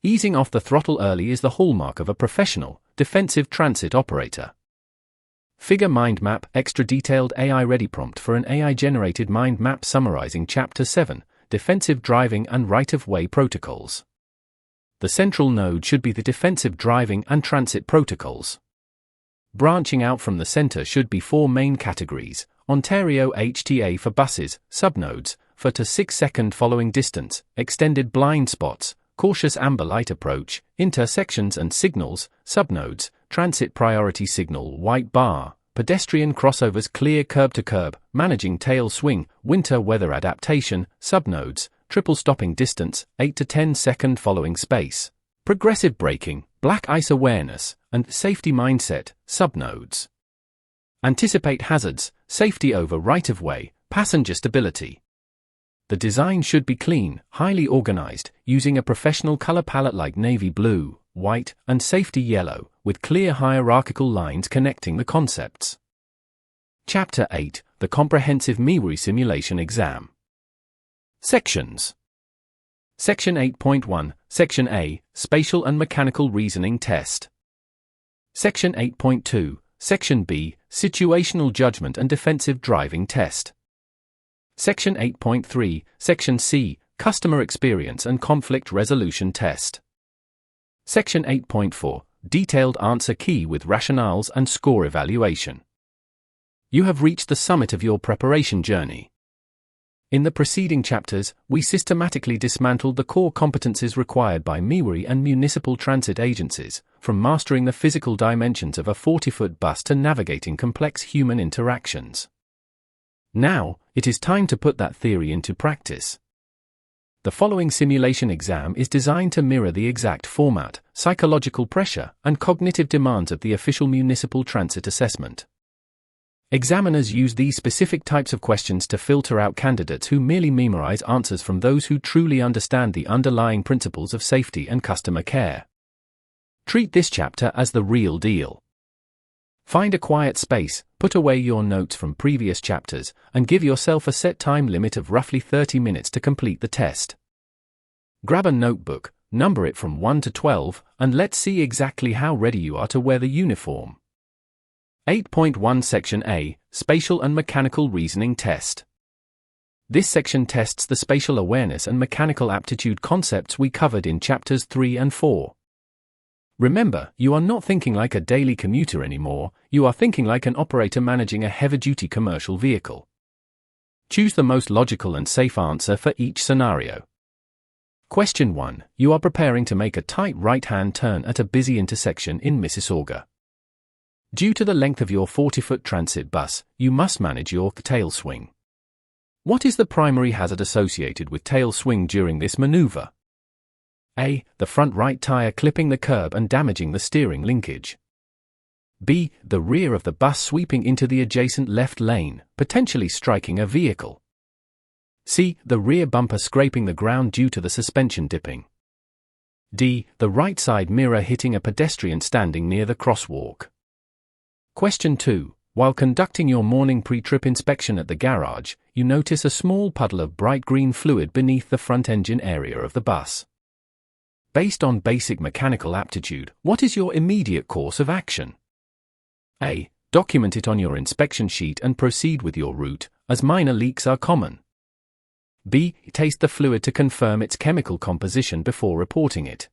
Speaker 1: Easing off the throttle early is the hallmark of a professional, defensive transit operator. Figure mind map, extra detailed AI-ready prompt for an AI-generated mind map summarizing Chapter 7, Defensive Driving and Right-of-Way Protocols. The central node should be the defensive driving and transit protocols. Branching out from the center should be 4 main categories: Ontario HTA for buses, subnodes, for to 6 second following distance, extended blind spots, cautious amber light approach, intersections and signals, subnodes, transit priority signal white bar, pedestrian crossovers clear curb to curb, managing tail swing, winter weather adaptation, subnodes, triple stopping distance, 8 to 10 second following space, progressive braking, black ice awareness, and safety mindset, subnodes. Anticipate hazards, safety over right-of-way, passenger stability. The design should be clean, highly organized, using a professional color palette like navy blue, white, and safety yellow, with clear hierarchical lines connecting the concepts. Chapter 8, The Comprehensive MIWRI Simulation Exam. Sections. Section 8.1, Section A, Spatial and Mechanical Reasoning Test. Section 8.2, Section B, Situational Judgment and Defensive Driving Test. Section 8.3, Section C, Customer Experience and Conflict Resolution Test. Section 8.4, Detailed Answer Key with Rationales and Score Evaluation. You have reached the summit of your preparation journey. In the preceding chapters, we systematically dismantled the core competencies required by MIWRI and municipal transit agencies, from mastering the physical dimensions of a 40-foot bus to navigating complex human interactions. Now, it is time to put that theory into practice. The following simulation exam is designed to mirror the exact format, psychological pressure, and cognitive demands of the official municipal transit assessment. Examiners use these specific types of questions to filter out candidates who merely memorize answers from those who truly understand the underlying principles of safety and customer care. Treat this chapter as the real deal. Find a quiet space, put away your notes from previous chapters, and give yourself a set time limit of roughly 30 minutes to complete the test. Grab a notebook, number it from 1 to 12, and let's see exactly how ready you are to wear the uniform. 8.1 Section A, Spatial and Mechanical Reasoning Test. This section tests the spatial awareness and mechanical aptitude concepts we covered in chapters 3 and 4. Remember, you are not thinking like a daily commuter anymore, you are thinking like an operator managing a heavy-duty commercial vehicle. Choose the most logical and safe answer for each scenario. Question 1. You are preparing to make a tight right-hand turn at a busy intersection in Mississauga. Due to the length of your 40-foot transit bus, you must manage your tail swing. What is the primary hazard associated with tail swing during this maneuver? A. The front right tire clipping the curb and damaging the steering linkage. B. The rear of the bus sweeping into the adjacent left lane, potentially striking a vehicle. C. The rear bumper scraping the ground due to the suspension dipping. D. The right side mirror hitting a pedestrian standing near the crosswalk. Question 2. While conducting your morning pre-trip inspection at the garage, you notice a small puddle of bright green fluid beneath the front engine area of the bus. Based on basic mechanical aptitude, what is your immediate course of action? A. Document it on your inspection sheet and proceed with your route, as minor leaks are common. B. Taste the fluid to confirm its chemical composition before reporting it.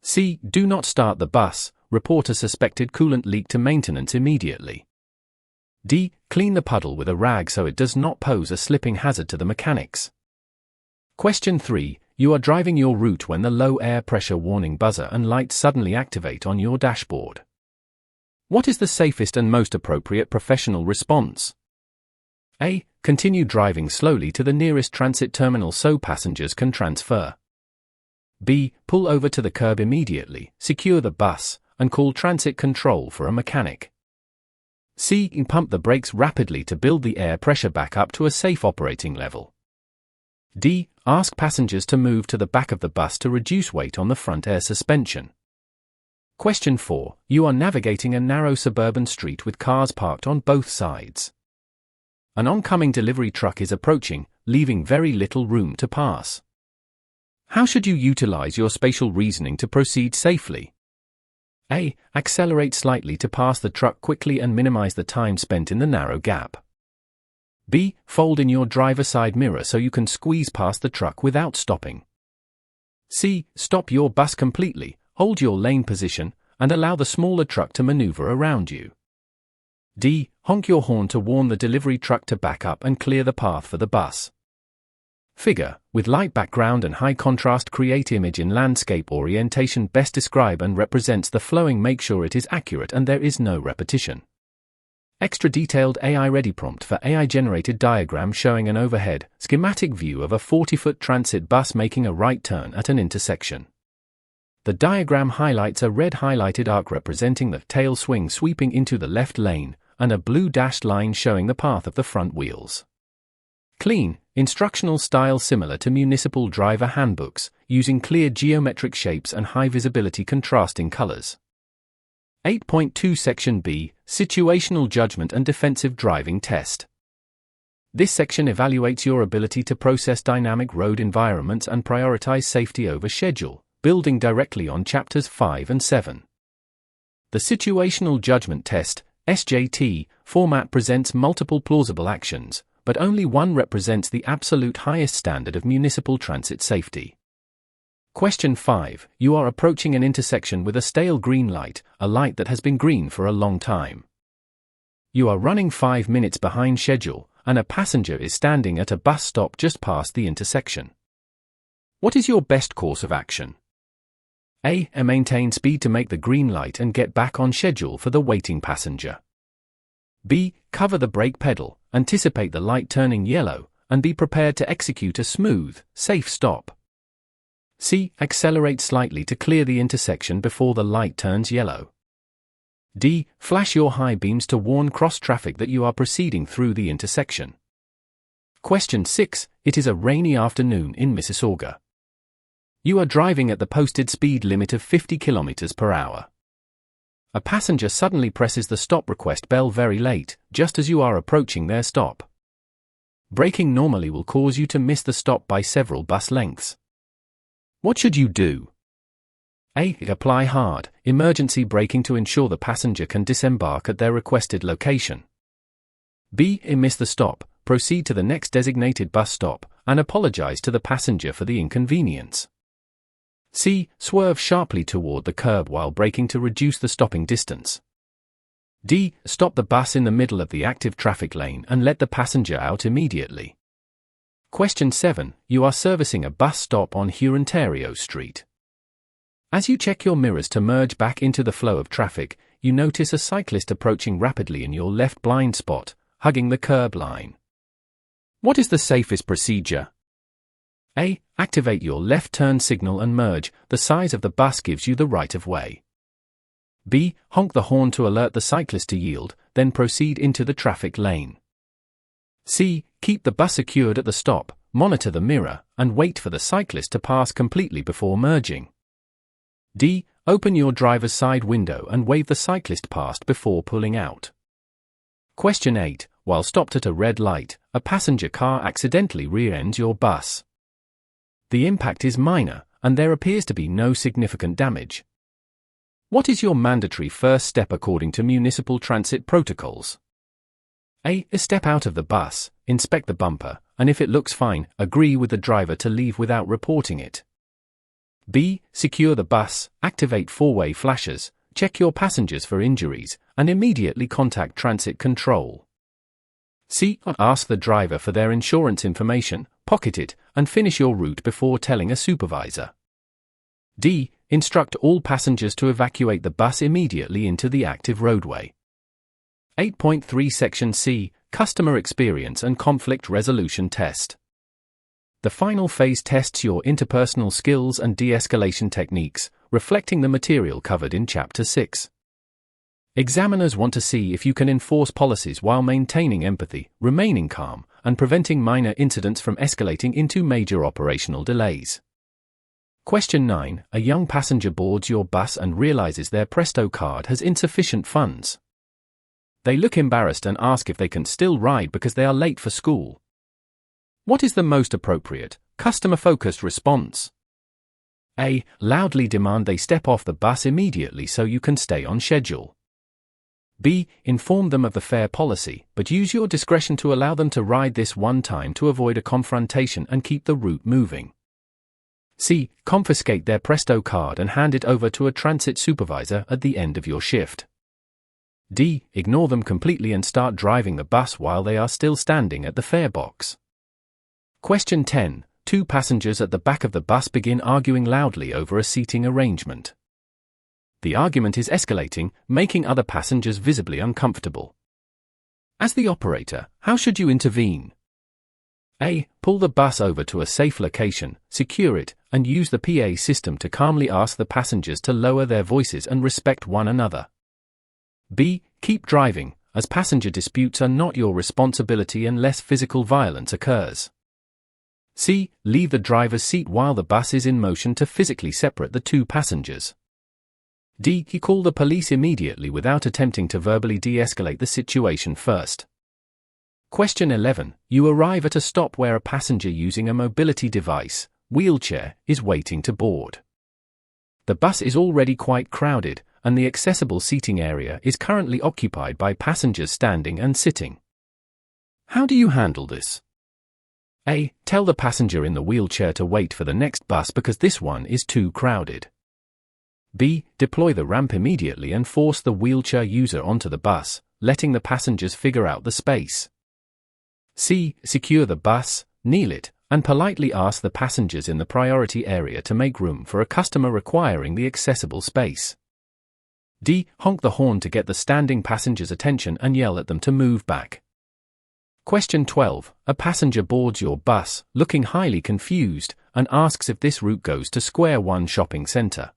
Speaker 1: C. Do not start the bus, report a suspected coolant leak to maintenance immediately. D. Clean the puddle with a rag so it does not pose a slipping hazard to the mechanics. Question 3. You are driving your route when the low air pressure warning buzzer and lights suddenly activate on your dashboard. What is the safest and most appropriate professional response? A. Continue driving slowly to the nearest transit terminal so passengers can transfer. B. Pull over to the curb immediately, secure the bus, and call transit control for a mechanic. C. Pump the brakes rapidly to build the air pressure back up to a safe operating level. D. Ask passengers to move to the back of the bus to reduce weight on the front air suspension. Question 4. You are navigating a narrow suburban street with cars parked on both sides. An oncoming delivery truck is approaching, leaving very little room to pass. How should you utilize your spatial reasoning to proceed safely? A. Accelerate slightly to pass the truck quickly and minimize the time spent in the narrow gap. B. Fold in your driver's side mirror so you can squeeze past the truck without stopping. C. Stop your bus completely, hold your lane position, and allow the smaller truck to maneuver around you. D. Honk your horn to warn the delivery truck to back up and clear the path for the bus. Figure, with light background and high contrast, create image in landscape orientation best describe and represents the flowing. Make sure it is accurate and there is no repetition. Extra detailed AI-ready prompt for AI-generated diagram showing an overhead, schematic view of a 40-foot transit bus making a right turn at an intersection. The diagram highlights a red highlighted arc representing the tail swing sweeping into the left lane, and a blue dashed line showing the path of the front wheels. Clean, instructional style similar to municipal driver handbooks, using clear geometric shapes and high visibility contrasting colors. 8.2 Section B, Situational Judgment and Defensive Driving Test. This section evaluates your ability to process dynamic road environments and prioritize safety over schedule, building directly on Chapters 5 and 7. The Situational Judgment Test, SJT, format presents multiple plausible actions, but only one represents the absolute highest standard of municipal transit safety. Question 5. You are approaching an intersection with a stale green light, a light that has been green for a long time. You are running 5 minutes behind schedule, and a passenger is standing at a bus stop just past the intersection. What is your best course of action? A. Maintain speed to make the green light and get back on schedule for the waiting passenger. B. Cover the brake pedal, anticipate the light turning yellow, and be prepared to execute a smooth, safe stop. C. Accelerate slightly to clear the intersection before the light turns yellow. D. Flash your high beams to warn cross traffic that you are proceeding through the intersection. Question 6. It is a rainy afternoon in Mississauga. You are driving at the posted speed limit of 50 km per hour. A passenger suddenly presses the stop request bell very late, just as you are approaching their stop. Braking normally will cause you to miss the stop by several bus lengths. What should you do? A. Apply hard, emergency braking to ensure the passenger can disembark at their requested location. B. Miss the stop, proceed to the next designated bus stop, and apologize to the passenger for the inconvenience. C. Swerve sharply toward the curb while braking to reduce the stopping distance. D. Stop the bus in the middle of the active traffic lane and let the passenger out immediately. Question 7. You are servicing a bus stop on Hurontario Street. As you check your mirrors to merge back into the flow of traffic, you notice a cyclist approaching rapidly in your left blind spot, hugging the curb line. What is the safest procedure? A. Activate your left turn signal and merge, the size of the bus gives you the right of way. B. Honk the horn to alert the cyclist to yield, then proceed into the traffic lane. C. Keep the bus secured at the stop, monitor the mirror, and wait for the cyclist to pass completely before merging. D. Open your driver's side window and wave the cyclist past before pulling out. Question 8. While stopped at a red light, a passenger car accidentally rear-ends your bus. The impact is minor, and there appears to be no significant damage. What is your mandatory first step according to municipal transit protocols? A. Step out of the bus, inspect the bumper, and if it looks fine, agree with the driver to leave without reporting it. B. Secure the bus, activate four-way flashers, check your passengers for injuries, and immediately contact transit control. C. Ask the driver for their insurance information, pocket it, and finish your route before telling a supervisor. D. Instruct all passengers to evacuate the bus immediately into the active roadway. 8.3 Section C. Customer Experience and Conflict Resolution Test. The final phase tests your interpersonal skills and de-escalation techniques, reflecting the material covered in Chapter 6. Examiners want to see if you can enforce policies while maintaining empathy, remaining calm, and preventing minor incidents from escalating into major operational delays. Question 9. A young passenger boards your bus and realizes their Presto card has insufficient funds. They look embarrassed and ask if they can still ride because they are late for school. What is the most appropriate, customer-focused response? A. Loudly demand they step off the bus immediately so you can stay on schedule. B. Inform them of the fare policy, but use your discretion to allow them to ride this one time to avoid a confrontation and keep the route moving. C. Confiscate their Presto card and hand it over to a transit supervisor at the end of your shift. D. Ignore them completely and start driving the bus while they are still standing at the fare box. Question 10. Two passengers at the back of the bus begin arguing loudly over a seating arrangement. The argument is escalating, making other passengers visibly uncomfortable. As the operator, how should you intervene? A. Pull the bus over to a safe location, secure it, and use the PA system to calmly ask the passengers to lower their voices and respect one another. B. Keep driving, as passenger disputes are not your responsibility unless physical violence occurs. C. Leave the driver's seat while the bus is in motion to physically separate the two passengers. D. Call the police immediately without attempting to verbally de-escalate the situation first. Question 11. You arrive at a stop where a passenger using a mobility device, wheelchair, is waiting to board. The bus is already quite crowded, and the accessible seating area is currently occupied by passengers standing and sitting. How do you handle this? A. Tell the passenger in the wheelchair to wait for the next bus because this one is too crowded. B. Deploy the ramp immediately and force the wheelchair user onto the bus, letting the passengers figure out the space. C. Secure the bus, kneel it, and politely ask the passengers in the priority area to make room for a customer requiring the accessible space. D. Honk the horn to get the standing passengers' attention and yell at them to move back. Question 12. A passenger boards your bus, looking highly confused, and asks if this route goes to Square One shopping center.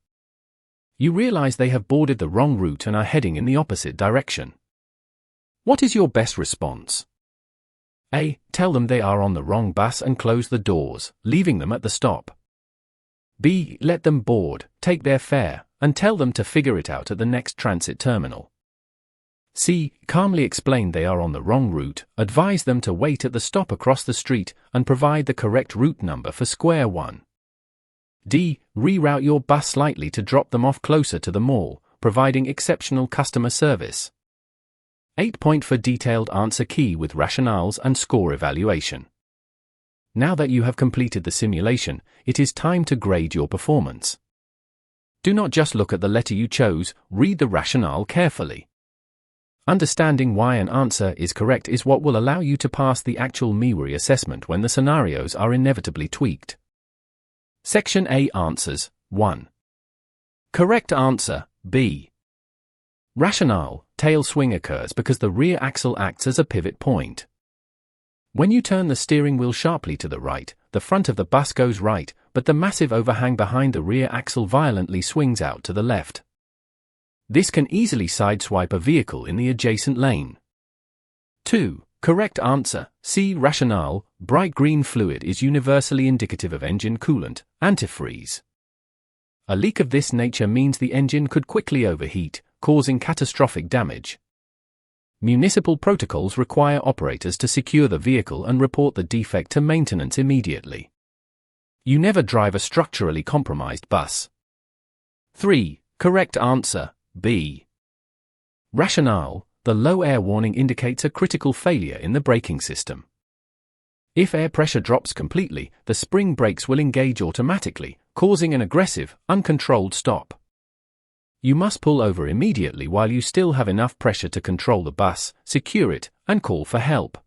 Speaker 1: You realize they have boarded the wrong route and are heading in the opposite direction. What is your best response? A. Tell them they are on the wrong bus and close the doors, leaving them at the stop. B. Let them board, take their fare, and tell them to figure it out at the next transit terminal. C. Calmly explain they are on the wrong route, advise them to wait at the stop across the street, and provide the correct route number for Square One. D. Reroute your bus slightly to drop them off closer to the mall, providing exceptional customer service. 8 point for detailed answer key with rationales and score evaluation. Now that you have completed the simulation, it is time to grade your performance. Do not just look at the letter you chose, read the rationale carefully. Understanding why an answer is correct is what will allow you to pass the actual MIWARI assessment when the scenarios are inevitably tweaked. Section A answers. 1. Correct answer, B. Rationale, tail swing occurs because the rear axle acts as a pivot point. When you turn the steering wheel sharply to the right, the front of the bus goes right, but the massive overhang behind the rear axle violently swings out to the left. This can easily sideswipe a vehicle in the adjacent lane. 2. Correct answer, C. Rationale, bright green fluid is universally indicative of engine coolant, antifreeze. A leak of this nature means the engine could quickly overheat, causing catastrophic damage. Municipal protocols require operators to secure the vehicle and report the defect to maintenance immediately. You never drive a structurally compromised bus. 3. Correct answer, B. Rationale, the low air warning indicates a critical failure in the braking system. If air pressure drops completely, the spring brakes will engage automatically, causing an aggressive, uncontrolled stop. You must pull over immediately while you still have enough pressure to control the bus, secure it, and call for help.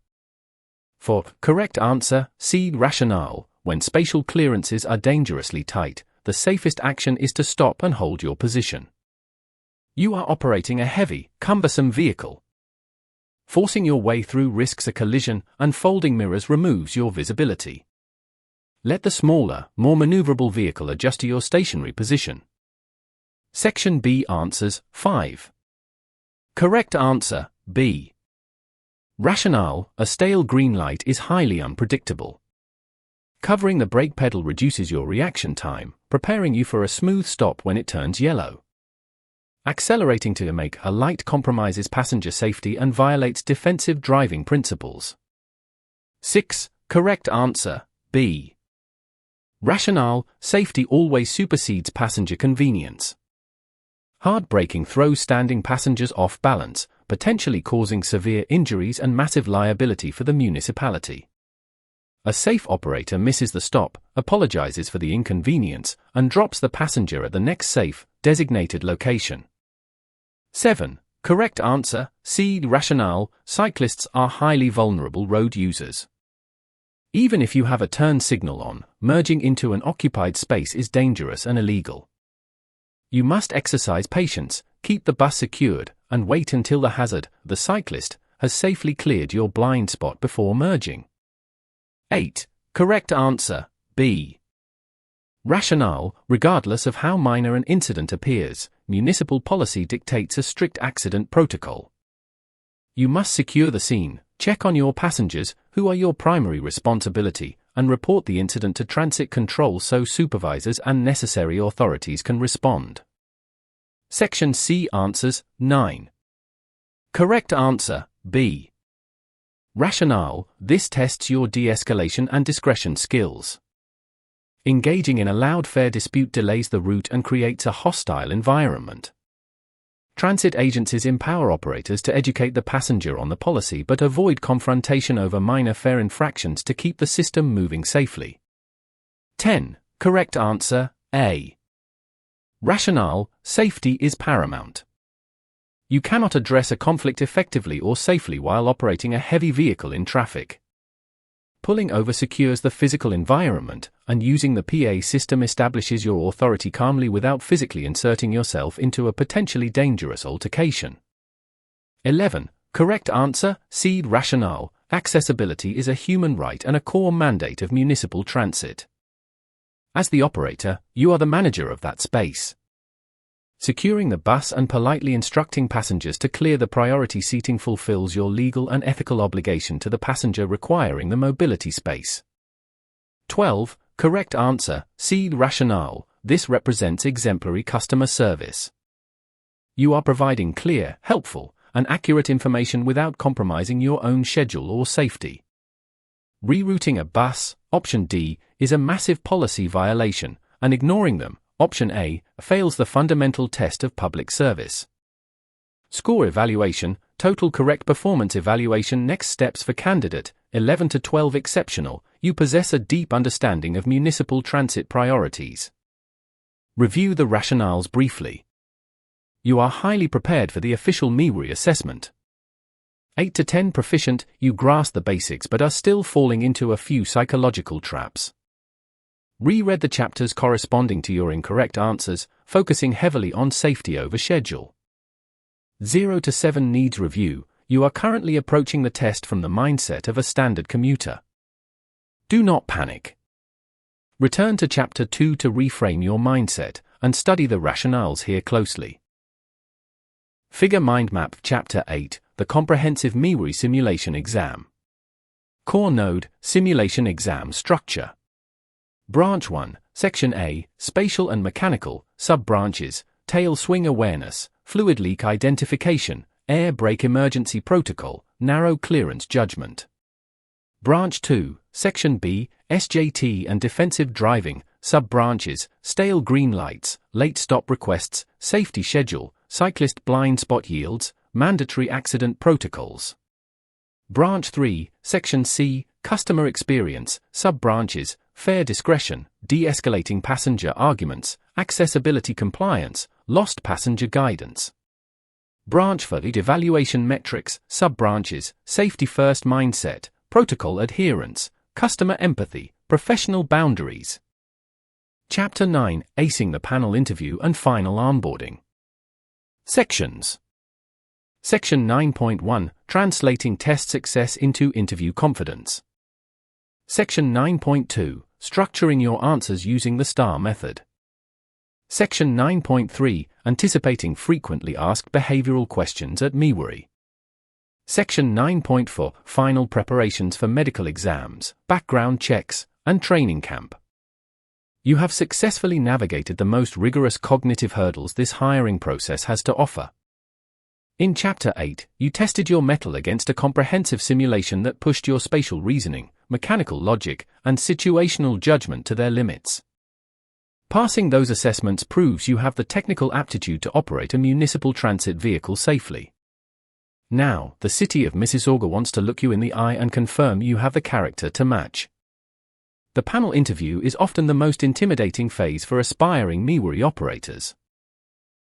Speaker 1: 4. Correct answer, C. Rationale, when spatial clearances are dangerously tight, the safest action is to stop and hold your position. You are operating a heavy, cumbersome vehicle. Forcing your way through risks a collision, and folding mirrors removes your visibility. Let the smaller, more maneuverable vehicle adjust to your stationary position. Section B answers. 5. Correct answer, B. Rationale: a stale green light is highly unpredictable. Covering the brake pedal reduces your reaction time, preparing you for a smooth stop when it turns yellow. Accelerating to make a light compromises passenger safety and violates defensive driving principles. 6. Correct answer, B. Rationale: safety always supersedes passenger convenience. Hard braking throws standing passengers off balance, potentially causing severe injuries and massive liability for the municipality. A safe operator misses the stop, apologizes for the inconvenience, and drops the passenger at the next safe, designated location. 7. Correct answer, C. Rationale: cyclists are highly vulnerable road users. Even if you have a turn signal on, merging into an occupied space is dangerous and illegal. You must exercise patience, keep the bus secured, and wait until the hazard, the cyclist, has safely cleared your blind spot before merging. 8. Correct answer, B. Rationale: regardless of how minor an incident appears, municipal policy dictates a strict accident protocol. You must secure the scene, check on your passengers, who are your primary responsibility, and report the incident to transit control so supervisors and necessary authorities can respond. Section C answers, 9. Correct answer, B. Rationale: this tests your de-escalation and discretion skills. Engaging in a loud fare dispute delays the route and creates a hostile environment. Transit agencies empower operators to educate the passenger on the policy but avoid confrontation over minor fare infractions to keep the system moving safely. 10. Correct answer, A. Rationale: safety is paramount. You cannot address a conflict effectively or safely while operating a heavy vehicle in traffic. Pulling over secures the physical environment, and using the PA system establishes your authority calmly without physically inserting yourself into a potentially dangerous altercation. 11. Correct answer, C. Rationale: accessibility is a human right and a core mandate of municipal transit. As the operator, you are the manager of that space. Securing the bus and politely instructing passengers to clear the priority seating fulfills your legal and ethical obligation to the passenger requiring the mobility space. 12. Correct answer, C. Rationale: this represents exemplary customer service. You are providing clear, helpful, and accurate information without compromising your own schedule or safety. Rerouting a bus, option D, is a massive policy violation, and ignoring them, option A, fails the fundamental test of public service. Score evaluation, total correct performance evaluation. Next steps for candidate, 11 to 12 exceptional, you possess a deep understanding of municipal transit priorities. Review the rationales briefly. You are highly prepared for the official MIWRI assessment. 8 to 10 proficient, you grasp the basics but are still falling into a few psychological traps. Reread the chapters corresponding to your incorrect answers, focusing heavily on safety over schedule. 0 to 7 needs review, you are currently approaching the test from the mindset of a standard commuter. Do not panic. Return to Chapter 2 to reframe your mindset, and study the rationales here closely. Figure Mind Map Chapter 8, the Comprehensive MIWRI Simulation Exam. Core Node, Simulation Exam Structure. Branch 1, Section A, Spatial and Mechanical, Sub-branches, Tail Swing Awareness, Fluid Leak Identification, Air Brake Emergency Protocol, Narrow Clearance Judgment. Branch 2, Section B, SJT and Defensive Driving, Sub-branches, Stale Green Lights, Late Stop Requests, Safety Schedule, Cyclist Blind Spot Yields, Mandatory Accident Protocols. Branch 3, Section C, Customer Experience, Sub-branches, Fare Discretion, De-escalating Passenger Arguments, Accessibility Compliance, Lost Passenger Guidance. Branch 4, Evaluation Metrics, Sub-branches, Safety First Mindset, Protocol Adherence, Customer Empathy, Professional Boundaries. Chapter 9, Acing the Panel Interview and Final Onboarding. Sections. Section 9.1, Translating Test Success into Interview Confidence. Section 9.2, Structuring Your Answers Using the STAR Method. Section 9.3, Anticipating Frequently Asked Behavioral Questions at MIWRI. Section 9.4, Final Preparations for Medical Exams, Background Checks, and Training Camp. You have successfully navigated the most rigorous cognitive hurdles this hiring process has to offer. In Chapter 8, you tested your mettle against a comprehensive simulation that pushed your spatial reasoning, mechanical logic, and situational judgment to their limits. Passing those assessments proves you have the technical aptitude to operate a municipal transit vehicle safely. Now, the city of Mississauga wants to look you in the eye and confirm you have the character to match. The panel interview is often the most intimidating phase for aspiring MIWRI operators.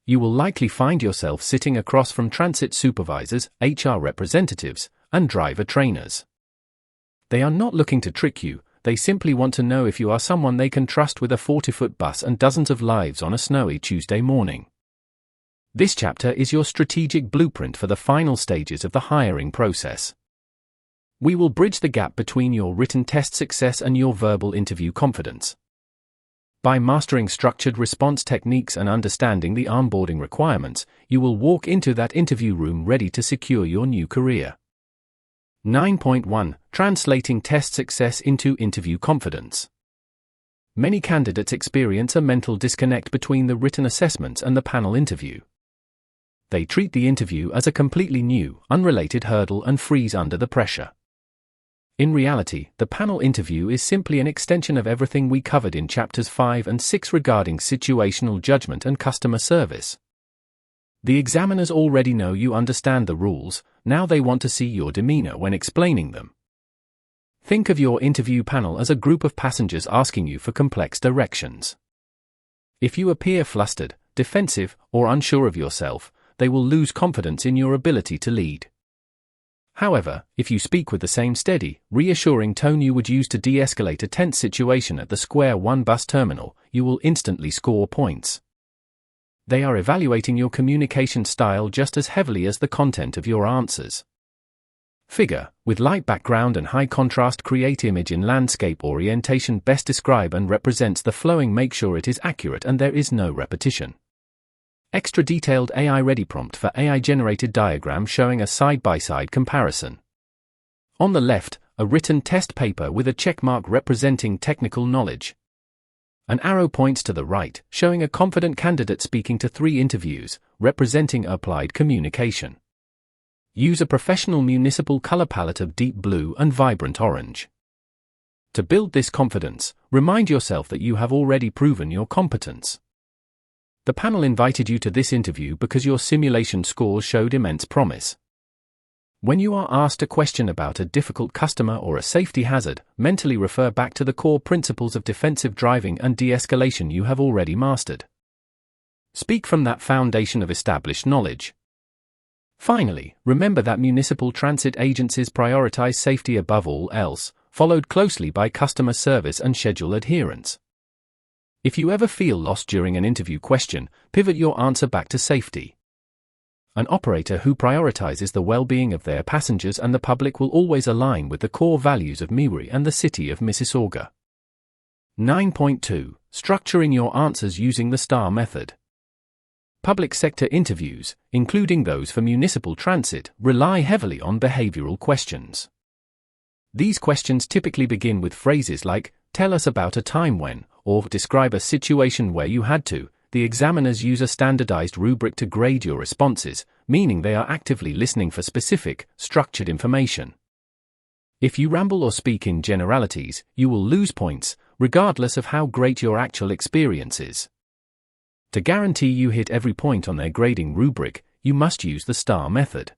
Speaker 1: You will likely find yourself sitting across from transit supervisors, HR representatives, and driver trainers. They are not looking to trick you, they simply want to know if you are someone they can trust with a 40-foot bus and dozens of lives on a snowy Tuesday morning. This chapter is your strategic blueprint for the final stages of the hiring process. We will bridge the gap between your written test success and your verbal interview confidence. By mastering structured response techniques and understanding the onboarding requirements, you will walk into that interview room ready to secure your new career. 9.1 Translating Test Success into Interview Confidence. Many candidates experience a mental disconnect between the written assessments and the panel interview. They treat the interview as a completely new, unrelated hurdle and freeze under the pressure. In reality, the panel interview is simply an extension of everything we covered in Chapters 5 and 6 regarding situational judgment and customer service. The examiners already know you understand the rules, now they want to see your demeanor when explaining them. Think of your interview panel as a group of passengers asking you for complex directions. If you appear flustered, defensive, or unsure of yourself, they will lose confidence in your ability to lead. However, if you speak with the same steady, reassuring tone you would use to de-escalate a tense situation at the Square One bus terminal, you will instantly score points. They are evaluating your communication style just as heavily as the content of your answers. Figure, with light background and high contrast, create image in landscape orientation best describe and represents the flowing. Make sure it is accurate and there is no repetition. Extra detailed AI-ready prompt for AI-generated diagram showing a side-by-side comparison. On the left, a written test paper with a checkmark representing technical knowledge. An arrow points to the right, showing a confident candidate speaking to 3 interviews, representing applied communication. Use a professional municipal color palette of deep blue and vibrant orange. To build this confidence, remind yourself that you have already proven your competence. The panel invited you to this interview because your simulation scores showed immense promise. When you are asked a question about a difficult customer or a safety hazard, mentally refer back to the core principles of defensive driving and de-escalation you have already mastered. Speak from that foundation of established knowledge. Finally, remember that municipal transit agencies prioritize safety above all else, followed closely by customer service and schedule adherence. If you ever feel lost during an interview question, pivot your answer back to safety. An operator who prioritizes the well-being of their passengers and the public will always align with the core values of MIWRI and the city of Mississauga. 9.2 Structuring your answers using the STAR method. Public sector interviews, including those for municipal transit, rely heavily on behavioral questions. These questions typically begin with phrases like, "Tell us about a time when," or "Describe a situation where you had to." The examiners use a standardized rubric to grade your responses, meaning they are actively listening for specific, structured information. If you ramble or speak in generalities, you will lose points, regardless of how great your actual experience is. To guarantee you hit every point on their grading rubric, you must use the STAR method.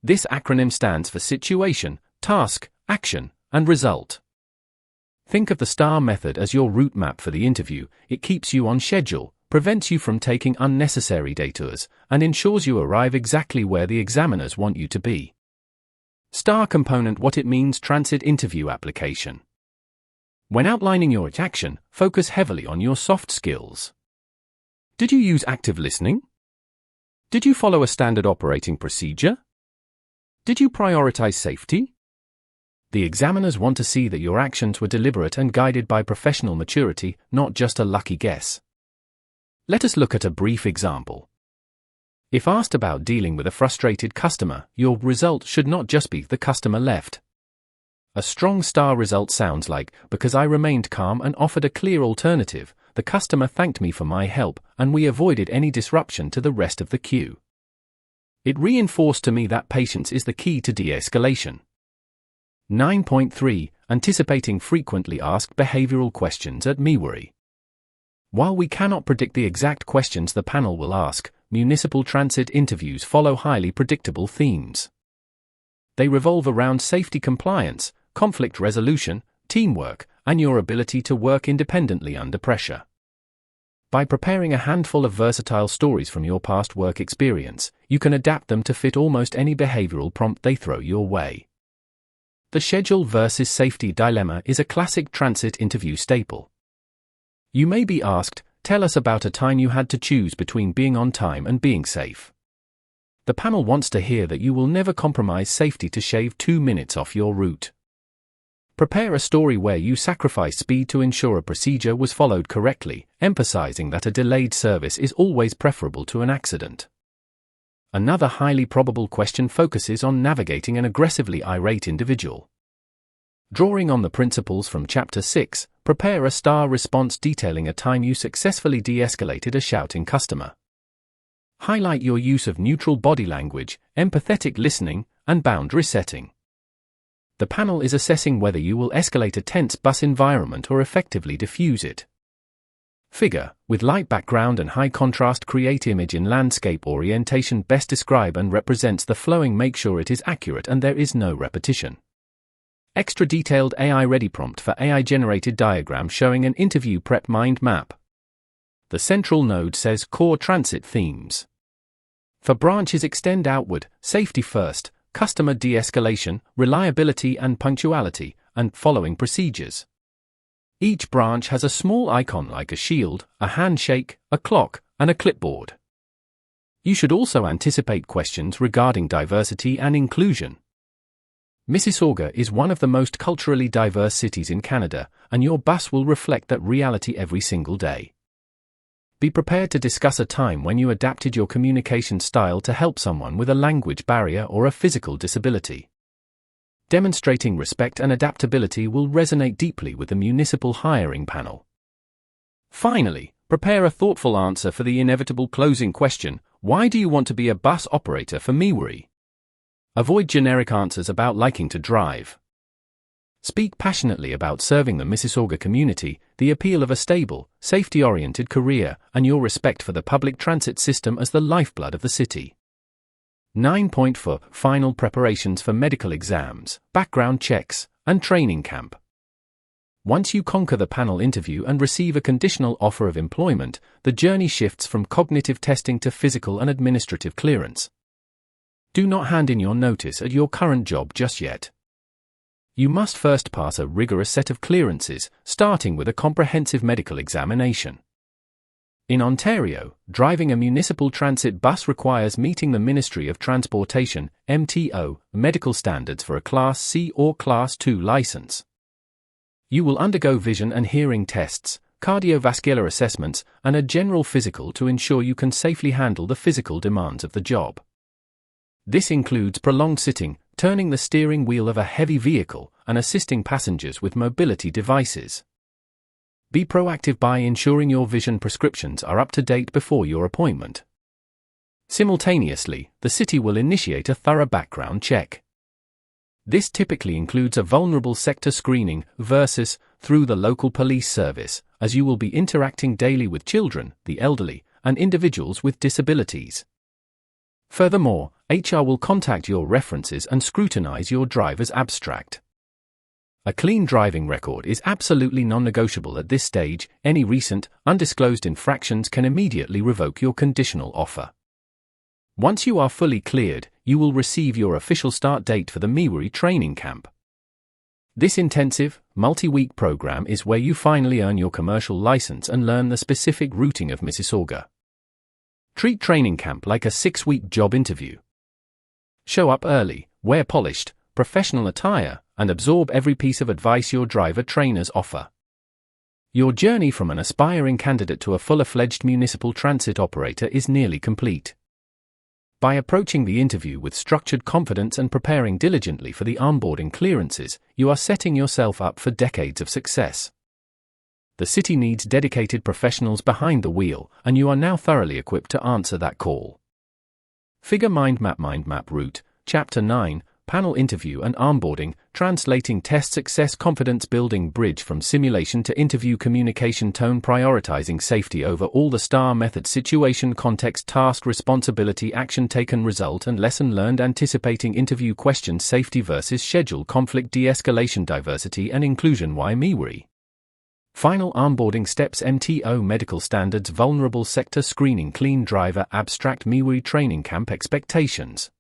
Speaker 1: This acronym stands for Situation, Task, Action, and Result. Think of the STAR method as your route map for the interview. It keeps you on schedule, prevents you from taking unnecessary detours, and ensures you arrive exactly where the examiners want you to be. STAR component: what it means. Transit interview application. When outlining your action, focus heavily on your soft skills. Did you use active listening? Did you follow a standard operating procedure? Did you prioritize safety? The examiners want to see that your actions were deliberate and guided by professional maturity, not just a lucky guess. Let us look at a brief example. If asked about dealing with a frustrated customer, your result should not just be "the customer left." A strong star result sounds like, "Because I remained calm and offered a clear alternative, the customer thanked me for my help, and we avoided any disruption to the rest of the queue." It reinforced to me that patience is the key to de-escalation. 9.3. Anticipating frequently asked behavioral questions at MississaugaBusPrep. While we cannot predict the exact questions the panel will ask, municipal transit interviews follow highly predictable themes. They revolve around safety compliance, conflict resolution, teamwork, and your ability to work independently under pressure. By preparing a handful of versatile stories from your past work experience, you can adapt them to fit almost any behavioral prompt they throw your way. The schedule versus safety dilemma is a classic transit interview staple. You may be asked, "Tell us about a time you had to choose between being on time and being safe." The panel wants to hear that you will never compromise safety to shave 2 minutes off your route. Prepare a story where you sacrifice speed to ensure a procedure was followed correctly, emphasizing that a delayed service is always preferable to an accident. Another highly probable question focuses on navigating an aggressively irate individual. Drawing on the principles from Chapter 6, prepare a star response detailing a time you successfully de-escalated a shouting customer. Highlight your use of neutral body language, empathetic listening, and boundary setting. The panel is assessing whether you will escalate a tense bus environment or effectively diffuse it. Figure, with light background and high contrast, create image in landscape orientation best describe and represents the flowing. Make sure it is accurate and there is no repetition. Extra detailed AI-ready prompt for AI-generated diagram showing an interview prep mind map. The central node says core transit themes. For branches extend outward, safety first, customer de-escalation, reliability and punctuality, and following procedures. Each branch has a small icon like a shield, a handshake, a clock, and a clipboard. You should also anticipate questions regarding diversity and inclusion. Mississauga is one of the most culturally diverse cities in Canada, and your bus will reflect that reality every single day. Be prepared to discuss a time when you adapted your communication style to help someone with a language barrier or a physical disability. Demonstrating respect and adaptability will resonate deeply with the municipal hiring panel. Finally, prepare a thoughtful answer for the inevitable closing question: why do you want to be a bus operator for MississaugaBusPrep? Avoid generic answers about liking to drive. Speak passionately about serving the Mississauga community, the appeal of a stable, safety-oriented career, and your respect for the public transit system as the lifeblood of the city. 9.4 Final preparations for medical exams, background checks, and training camp. Once you conquer the panel interview and receive a conditional offer of employment, the journey shifts from cognitive testing to physical and administrative clearance. Do not hand in your notice at your current job just yet. You must first pass a rigorous set of clearances, starting with a comprehensive medical examination. In Ontario, driving a municipal transit bus requires meeting the Ministry of Transportation (MTO) medical standards for a Class C or Class 2 license. You will undergo vision and hearing tests, cardiovascular assessments, and a general physical to ensure you can safely handle the physical demands of the job. This includes prolonged sitting, turning the steering wheel of a heavy vehicle, and assisting passengers with mobility devices. Be proactive by ensuring your vision prescriptions are up to date before your appointment. Simultaneously, the city will initiate a thorough background check. This typically includes a vulnerable sector screening versus through the local police service, as you will be interacting daily with children, the elderly, and individuals with disabilities. Furthermore, HR will contact your references and scrutinize your driver's abstract. A clean driving record is absolutely non-negotiable at this stage. Any recent, undisclosed infractions can immediately revoke your conditional offer. Once you are fully cleared, you will receive your official start date for the MississaugaBusPrep training camp. This intensive, multi-week program is where you finally earn your commercial license and learn the specific routing of Mississauga. Treat training camp like a 6-week job interview. Show up early, wear polished, professional attire, and absorb every piece of advice your driver trainers offer. Your journey from an aspiring candidate to a full-fledged municipal transit operator is nearly complete. By approaching the interview with structured confidence and preparing diligently for the onboarding clearances, you are setting yourself up for decades of success. The city needs dedicated professionals behind the wheel, and you are now thoroughly equipped to answer that call. Figure Mind Map Route, Chapter 9, Panel Interview and Onboarding, Translating Test Success Confidence Building Bridge from Simulation to Interview Communication Tone Prioritizing Safety over all the STAR Method Situation Context Task Responsibility Action Taken Result and Lesson Learned Anticipating Interview Questions Safety versus Schedule Conflict De-escalation Diversity and Inclusion Why MIWRI. Final Onboarding Steps MTO Medical Standards Vulnerable Sector Screening Clean Driver Abstract MIWRI Training Camp Expectations